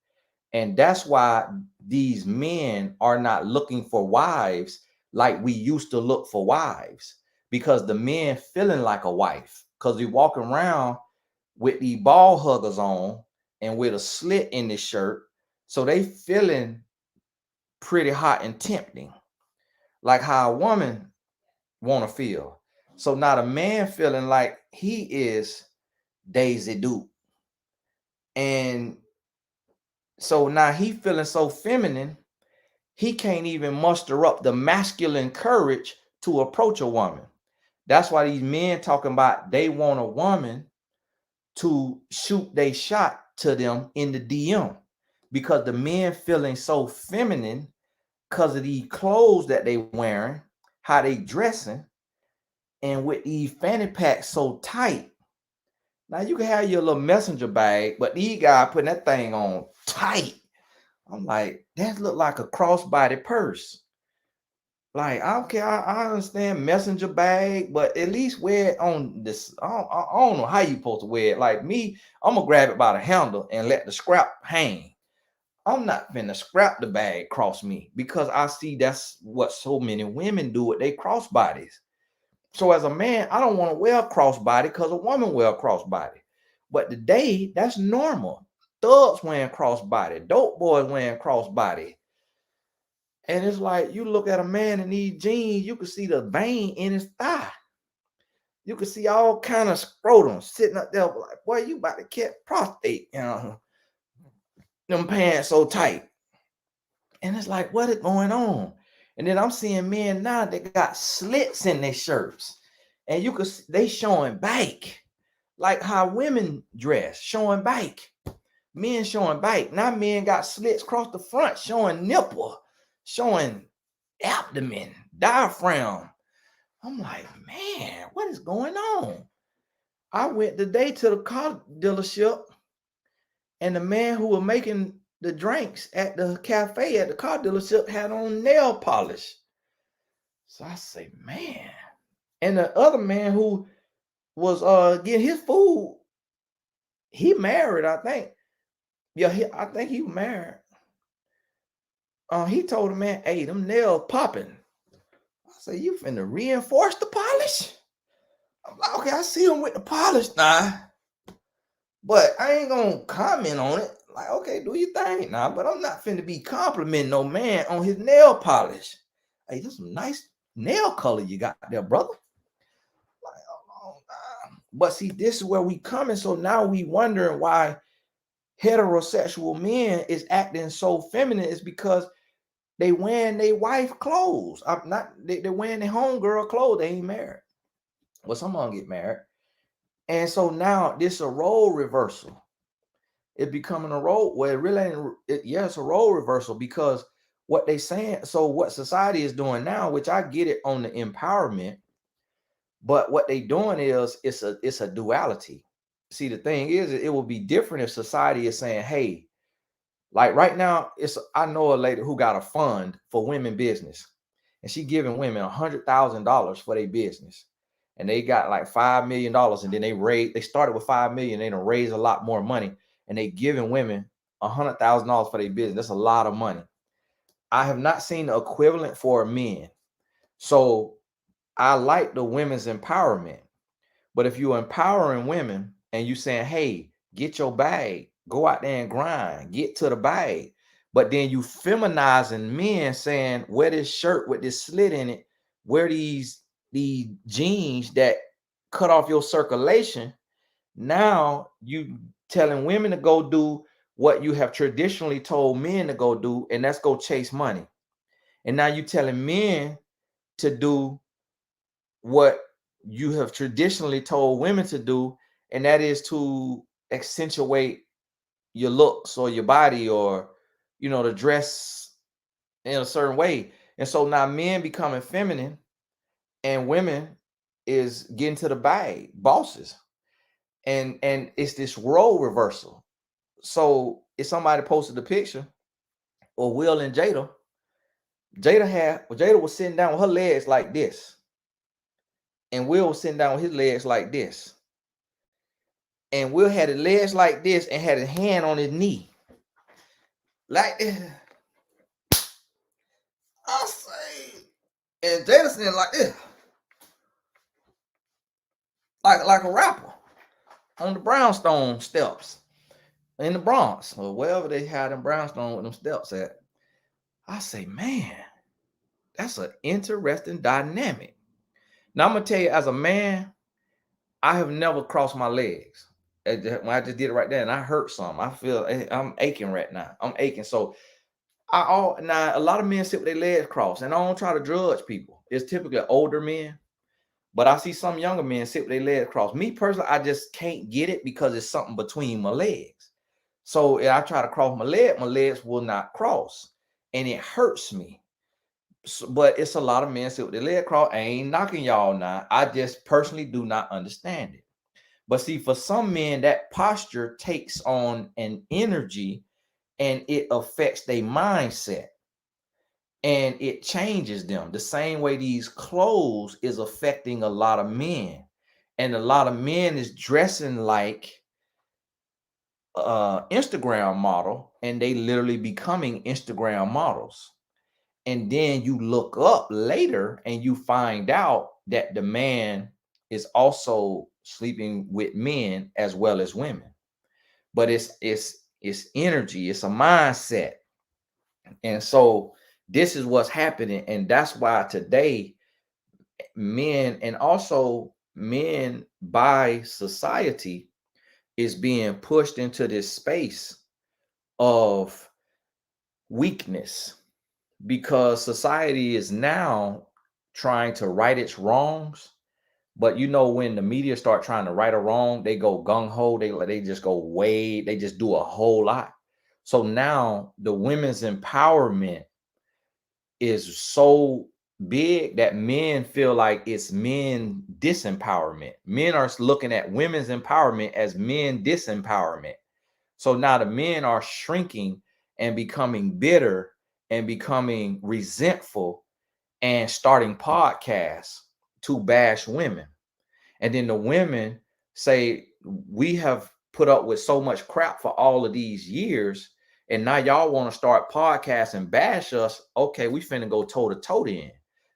And that's why these men are not looking for wives like we used to look for wives, because the men feeling like a wife, because we walking around with the ball huggers on and with a slit in the shirt. So they feeling pretty hot and tempting, like how a woman want to feel. So now the man feeling like he is Daisy Duke. And so now he feeling so feminine, he can't even muster up the masculine courage to approach a woman. That's why these men talking about they want a woman to shoot they shot to them in the DM, because the men feeling so feminine because of these clothes that they wearing, how they dressing, and with these fanny packs so tight. Now you can have your little messenger bag, but these guys putting that thing on tight. I'm like, that look like a crossbody purse. Like, I don't care. I understand messenger bag, but at least wear it on this. I don't know how you supposed to wear it. Like me, I'm gonna grab it by the handle and let the scrap hang. I'm not finna scrap the bag cross me because I see that's what so many women do with their crossbodies. So as a man, I don't want to wear a crossbody because a woman wear a crossbody. But today, that's normal. Thugs wearing crossbody, dope boys wearing crossbody. And it's like you look at a man in these jeans, you can see the vein in his thigh. You can see all kind of scrotum sitting up there. Like, boy, you about to catch prostate, them pants so tight. And it's like, what is going on? And then I'm seeing men now that got slits in their shirts. And you could they showing back. Like how women dress, showing back. Men showing back. Now men got slits across the front, showing nipple, showing abdomen, diaphragm. I'm like, man, what is going on? I went today to the car dealership, and the man who was making the drinks at the cafe at the car dealership had on nail polish. So I say, man. And the other man who was getting his food, he married, I think. Yeah, I think he was married. He told the man, hey, them nails popping. I said, you finna reinforce the polish? I'm like, okay, I see him with the polish now, but I ain't gonna comment on it. Like, okay, do your thing now, but I'm not finna be complimenting no man on his nail polish. Hey, this some nice nail color you got there, brother. Like, oh, but see, this is where we coming. So now we wondering why heterosexual men is acting so feminine. Is because they wearing their wife clothes. I'm not they wearing their homegirl clothes. They ain't married. Well, some of them get married. And so now this a role reversal. It's becoming a role where it really ain't, it's a role reversal because what they saying, so what society is doing now, which I get it on the empowerment, but what they doing is it's a duality. See, the thing is, it will be different if society is saying, hey, like right now, I know a lady who got a fund for women business, and she giving women $100,000 for their business, and they got like $5 million, and then they started with 5 million, they done raise a lot more money, and they giving women $100,000 for their business. That's a lot of money. I have not seen the equivalent for men, so I like the women's empowerment. But if you're empowering women and you saying, hey, get your bag, go out there and grind, get to the bag. But then you feminizing men saying, wear this shirt with this slit in it, wear these jeans that cut off your circulation. Now you telling women to go do what you have traditionally told men to go do, and that's go chase money. And now you telling men to do what you have traditionally told women to do, and that is to accentuate your looks or your body, or to dress in a certain way. And so now men becoming feminine and women is getting to the bag, bosses. And it's this role reversal. So if somebody posted the picture, or Will and Jada was sitting down with her legs like this, and Will was sitting down with his legs like this. And Will had his legs like this and had his hand on his knee. Like this. I say, and Jada sitting like this. Like a rapper on the brownstone steps in the Bronx, or wherever they had them brownstone with them steps at. I say, man, that's an interesting dynamic. Now I'm gonna tell you, as a man, I have never crossed my legs. When I just did it right there, and I hurt some. I feel I'm aching right now. I'm aching. So now a lot of men sit with their legs crossed, and I don't try to judge people. It's typically older men, but I see some younger men sit with their legs crossed. Me personally, I just can't get it because it's something between my legs. So if I try to cross my legs will not cross, and it hurts me. So, but it's a lot of men sit with their leg crossed. I ain't knocking y'all now. I just personally do not understand it. But see, for some men, that posture takes on an energy, and it affects their mindset. and it changes them the same way these clothes is affecting a lot of men, and a lot of men is dressing like Instagram model, and they literally becoming Instagram models. And then you look up later and you find out that the man is also sleeping with men as well as women. But it's energy, it's a mindset. And so this is what's happening. And that's why today men, and also men by society, is being pushed into this space of weakness, because society is now trying to right its wrongs. But you know, when the media start trying to right a wrong, they go gung-ho, they just go way, they just do a whole lot. So now the women's empowerment is so big that men feel like it's men disempowerment. Men are looking at women's empowerment as men disempowerment. So now the men are shrinking and becoming bitter and becoming resentful and starting podcasts to bash women. And then the women say, we have put up with so much crap for all of these years, and now y'all want to start podcasts and bash us. Okay, we finna go toe to toe then,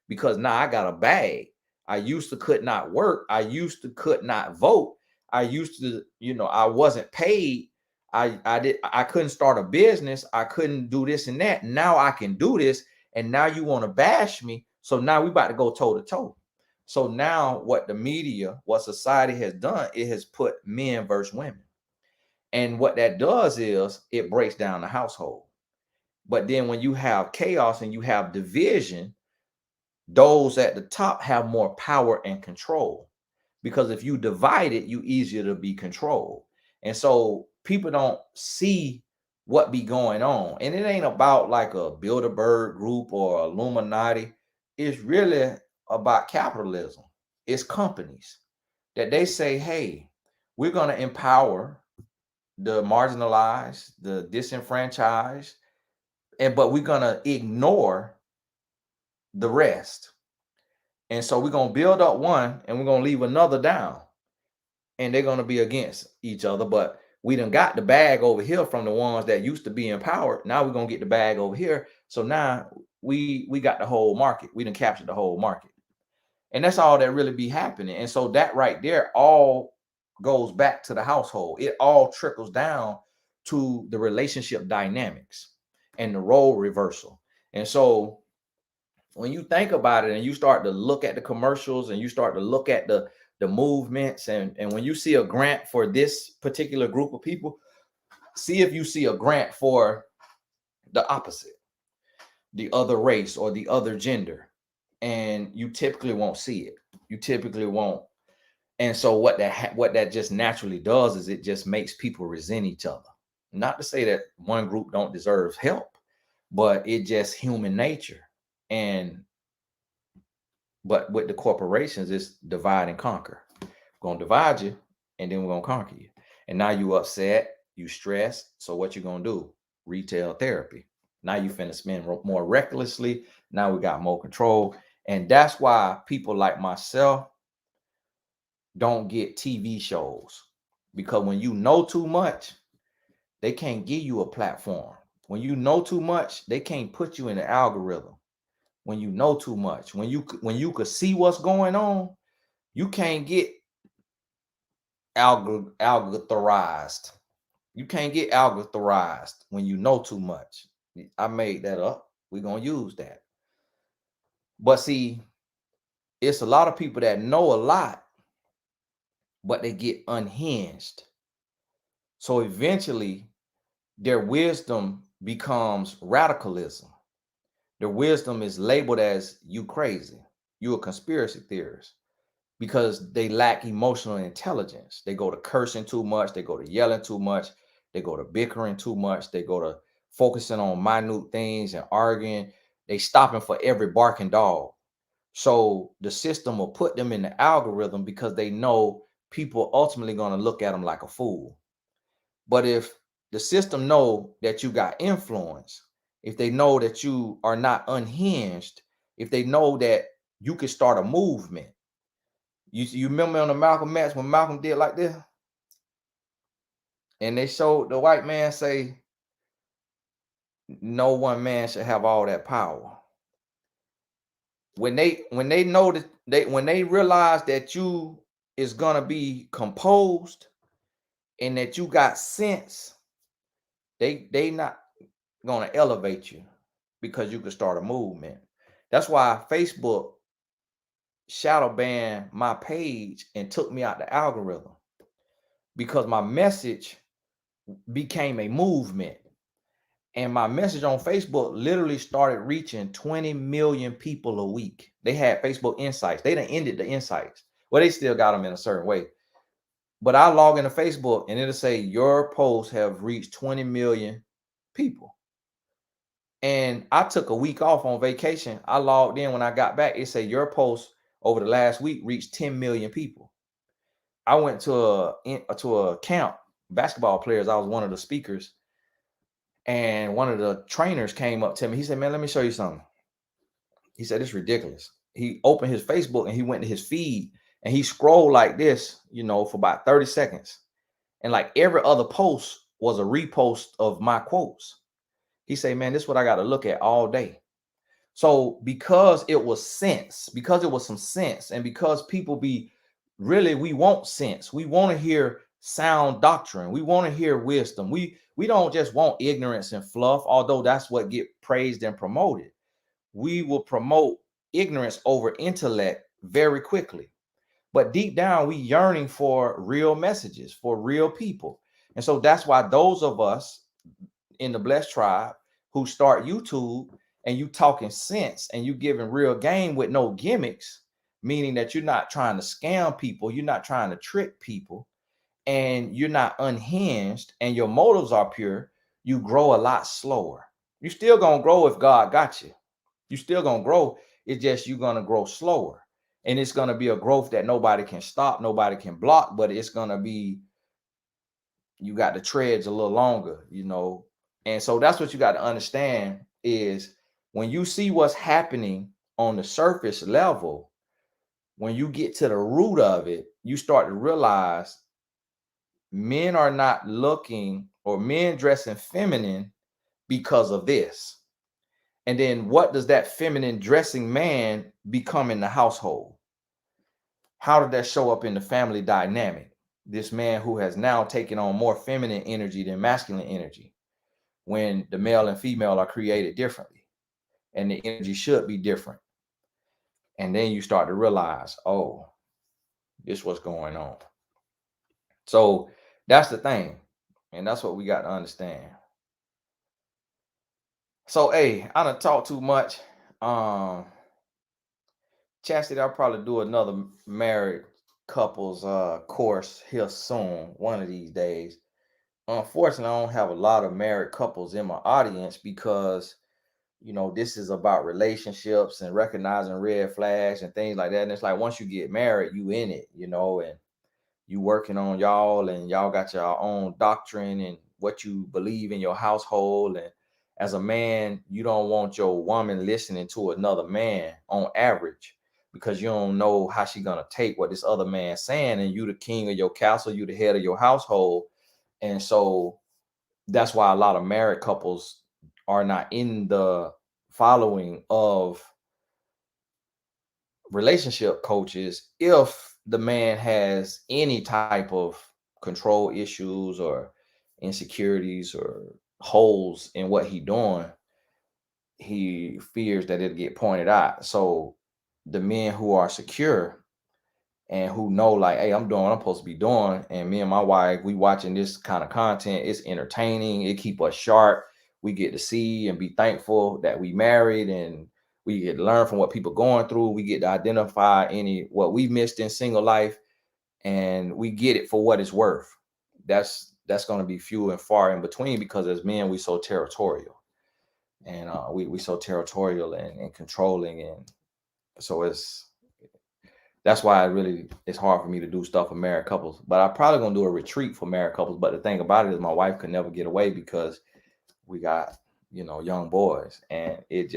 because now I got a bag. I used to could not work. I used to could not vote. I used to, I wasn't paid. I couldn't start a business. I couldn't do this and that. Now I can do this. And now you want to bash me. So now we about to go toe to toe. So now what the media, what society has done, it has put men versus women. And what that does is it breaks down the household. But then when you have chaos and you have division, those at the top have more power and control. Because if you divide it, you easier to be controlled. And so people don't see what be going on. And it ain't about like a Bilderberg group or Illuminati. It's really about capitalism. It's companies that they say, hey, we're going to empower the marginalized, the disenfranchised, but we're going to ignore the rest. And so we're going to build up one and we're going to leave another down. And they're going to be against each other. But we done got the bag over here from the ones that used to be empowered. Now we're going to get the bag over here. So now we got the whole market. We done captured the whole market. And that's all that really be happening. And so that right there all goes back to the household. It all trickles down to the relationship dynamics and the role reversal. And so when you think about it and you start to look at the commercials and you start to look at the movements, and when you see a grant for this particular group of people, see if you see a grant for the opposite, the other race or the other gender, and you typically won't see it. You typically won't. And so what that just naturally does is it just makes people resent each other. Not to say that one group don't deserve help, but it just human nature. But with the corporations, it's divide and conquer. We're gonna divide you, and then we're gonna conquer you. And now you upset, you stress. So what you gonna do? Retail therapy. Now you finna spend more recklessly. Now we got more control. And that's why people like myself don't get TV shows. Because when you know too much, they can't give you a platform. When you know too much, they can't put you in the algorithm. When you know too much, when you could see what's going on, you can't get algorithmized. You can't get algorithmized when you know too much. I made that up. We're gonna use that. But see, it's a lot of people that know a lot, but they get unhinged. So eventually their wisdom becomes radicalism. Their wisdom is labeled as you crazy, you a conspiracy theorist, because they lack emotional intelligence. They go to cursing too much, they go to yelling too much, they go to bickering too much, they go to focusing on minute things and arguing. They stopping for every barking dog. So the system will put them in the algorithm because they know people ultimately going to look at them like a fool. But if the system know that you got influence if they know that you are not unhinged, if they know that you can start a movement. You remember on the Malcolm X when Malcolm did like this, and they showed the white man say, no one man should have all that power. When they know that when they realize that you is gonna be composed and that you got sense, they not gonna elevate you because you can start a movement. That's why Facebook shadow banned my page and took me out the algorithm, because my message became a movement. And my message on Facebook literally started reaching 20 million people a week. They had Facebook Insights. They done ended the Insights. Well, they still got them in a certain way. But I log into Facebook and it'll say your posts have reached 20 million people. And I took a week off on vacation. I logged in when I got back. It said your post over the last week reached 10 million people. I went to a camp, basketball players. I was one of the speakers. And one of the trainers came up to me. He said, man, let me show you something. He said, it's ridiculous. He opened his Facebook and he went to his feed and he scrolled like this, for about 30 seconds. And like every other post was a repost of my quotes. He said, man, this is what I got to look at all day. So because it was sense, because it was some sense, and because people we want sense. We want to hear sound doctrine. We want to hear wisdom. We don't just want ignorance and fluff, although that's what get praised and promoted. We will promote ignorance over intellect very quickly. But deep down, we yearning for real messages, for real people. And so that's why those of us in the Blessed Tribe who start YouTube and you talking sense and you giving real game with no gimmicks, meaning that you're not trying to scam people, you're not trying to trick people, and you're not unhinged and your motives are pure, you grow a lot slower. You're still going to grow if God got you. You're still going to grow. It's just you're going to grow slower. And it's going to be a growth that nobody can stop, nobody can block, but it's going to be, you got the treads a little longer, And so that's what you got to understand is when you see what's happening on the surface level, when you get to the root of it, you start to realize men are not looking, or men dressing feminine because of this. And then what does that feminine dressing man become in the household? How did that show up in the family dynamic? This man who has now taken on more feminine energy than masculine energy, when the male and female are created differently and the energy should be different. And then you start to realize, oh, this is what's going on. So that's the thing. And that's what we got to understand. So, hey, I done talked too much. Chastity, I'll probably do another married couples course here soon, one of these days. Unfortunately, I don't have a lot of married couples in my audience because, this is about relationships and recognizing red flags and things like that. And it's like once you get married, you in it, and you working on y'all and y'all got your own doctrine and what you believe in your household. And as a man, you don't want your woman listening to another man on average, because you don't know how she gonna take what this other man's saying, and you the king of your castle, you the head of your household. And so that's why a lot of married couples are not in the following of relationship coaches if the man has any type of control issues or insecurities or holes in what he doing. He fears that it'll get pointed out. So the men who are secure and who know, like, hey, I'm doing what I'm supposed to be doing, and me and my wife, we watching this kind of content, it's entertaining, it keep us sharp, we get to see and be thankful that we married, and we get to learn from what people going through, we get to identify what we missed in single life, and we get it for what it's worth. That's going to be few and far in between, because as men, we so territorial, and we so territorial and controlling, and so that's why it's hard for me to do stuff for married couples. But I'm probably gonna do a retreat for married couples. But the thing about it is my wife could never get away because we got young boys, and it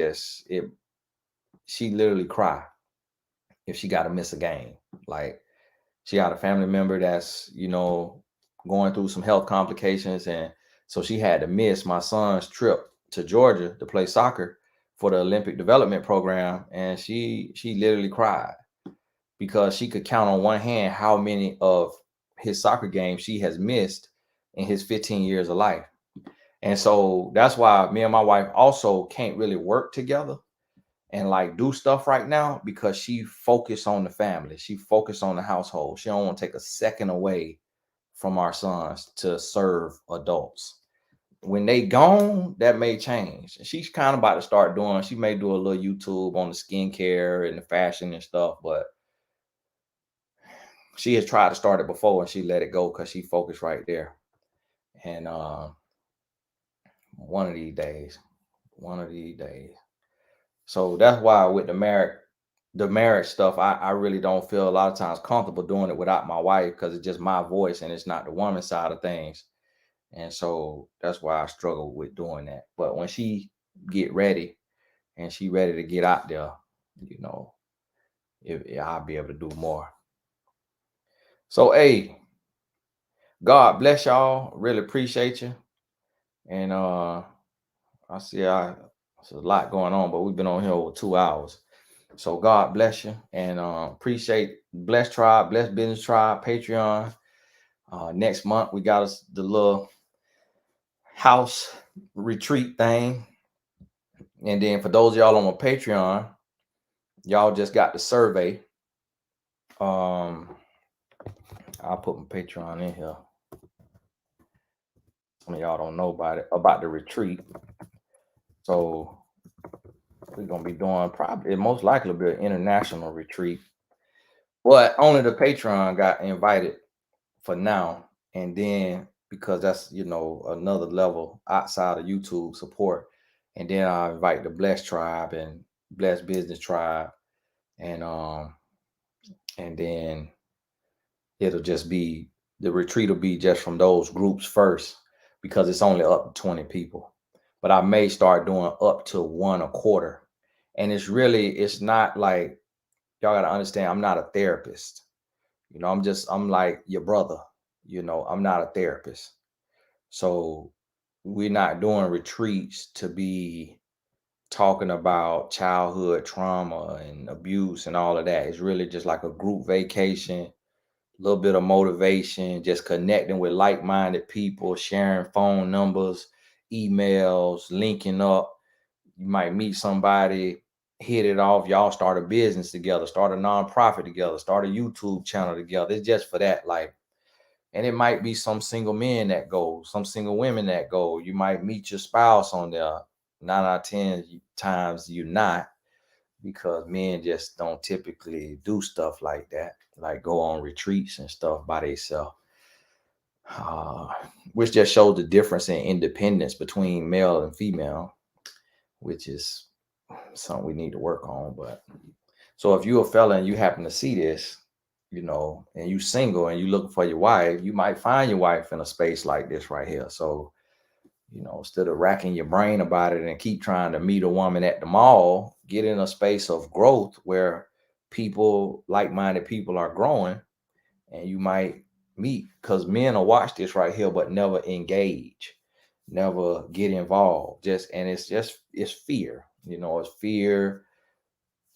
she literally cry if she got to miss a game. Like, she got a family member that's going through some health complications, and so she had to miss my son's trip to Georgia to play soccer for the Olympic development program, and she literally cried because she could count on one hand how many of his soccer games she has missed in his 15 years of life. And so that's why me and my wife also can't really work together and like do stuff right now, because she focused on the family. She focused on the household. She don't want to take a second away from our sons to serve adults. When they gone, that may change. She's kind of about to start doing, she may do a little YouTube on the skincare and the fashion and stuff, but she has tried to start it before and she let it go because she focused right there. And one of these days, one of these days. So that's why with the marriage stuff, I really don't feel a lot of times comfortable doing it without my wife, because it's just my voice and it's not the woman side of things. And so that's why I struggle with doing that. But when she get ready and she ready to get out there, you know, I'll be able to do more. So, hey, God bless y'all. Really appreciate you. And I see there's a lot going on, but we've been on here over 2 hours. So God bless you, and appreciate Bless Tribe, Bless Business Tribe, Patreon. Next month we got us the little house retreat thing. And then for those of y'all on my Patreon, y'all just got the survey. I'll put my Patreon in here. Some of y'all don't know about the retreat. So we're gonna be doing, probably most likely be an international retreat. But only the Patreon got invited for now. And then because that's another level outside of YouTube support. And then I invite the Blessed Tribe and Blessed Business Tribe. And then it'll just be, the retreat will be just from those groups first, because it's only up to 20 people. But I may start doing up to one a quarter. And it's not like, y'all gotta understand, I'm not a therapist. I'm like your brother. I'm not a therapist. So we're not doing retreats to be talking about childhood trauma and abuse and all of that. It's really just like a group vacation, a little bit of motivation, just connecting with like-minded people, sharing phone numbers, emails, linking up. You might meet somebody, hit it off, y'all start a business together, start a nonprofit together, start a YouTube channel together. It's just for that, like. And it might be some single men that go, some single women that go. You might meet your spouse on there. 9 out of 10 times you're not, because men just don't typically do stuff like that, like go on retreats and stuff by themselves. Uh, which just shows the difference in independence between male and female, which is something we need to work on. But so if you're a fella and you happen to see this, and you single and you looking for your wife, you might find your wife in a space like this right here. So, instead of racking your brain about it and keep trying to meet a woman at the mall, get in a space of growth where people, like-minded people, are growing, and you might meet, because men will watch this right here, but never engage, never get involved. It's fear, it's fear,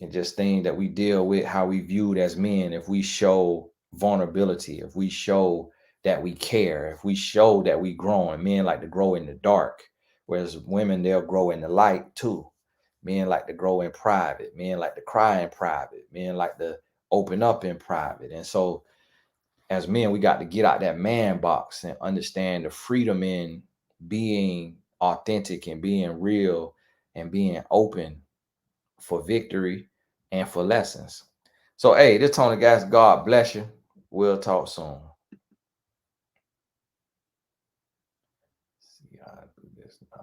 and just things that we deal with, how we viewed as men. If we show vulnerability, if we show that we care, if we show that we growing. Men like to grow in the dark, whereas women, they'll grow in the light too. Men like to grow in private. Men like to cry in private. Men like to open up in private. And so as men, we got to get out that man box and understand the freedom in being authentic and being real and being open for victory and for lessons. So, hey, this Tony, guys. God bless you. We'll talk soon. See how I do this now.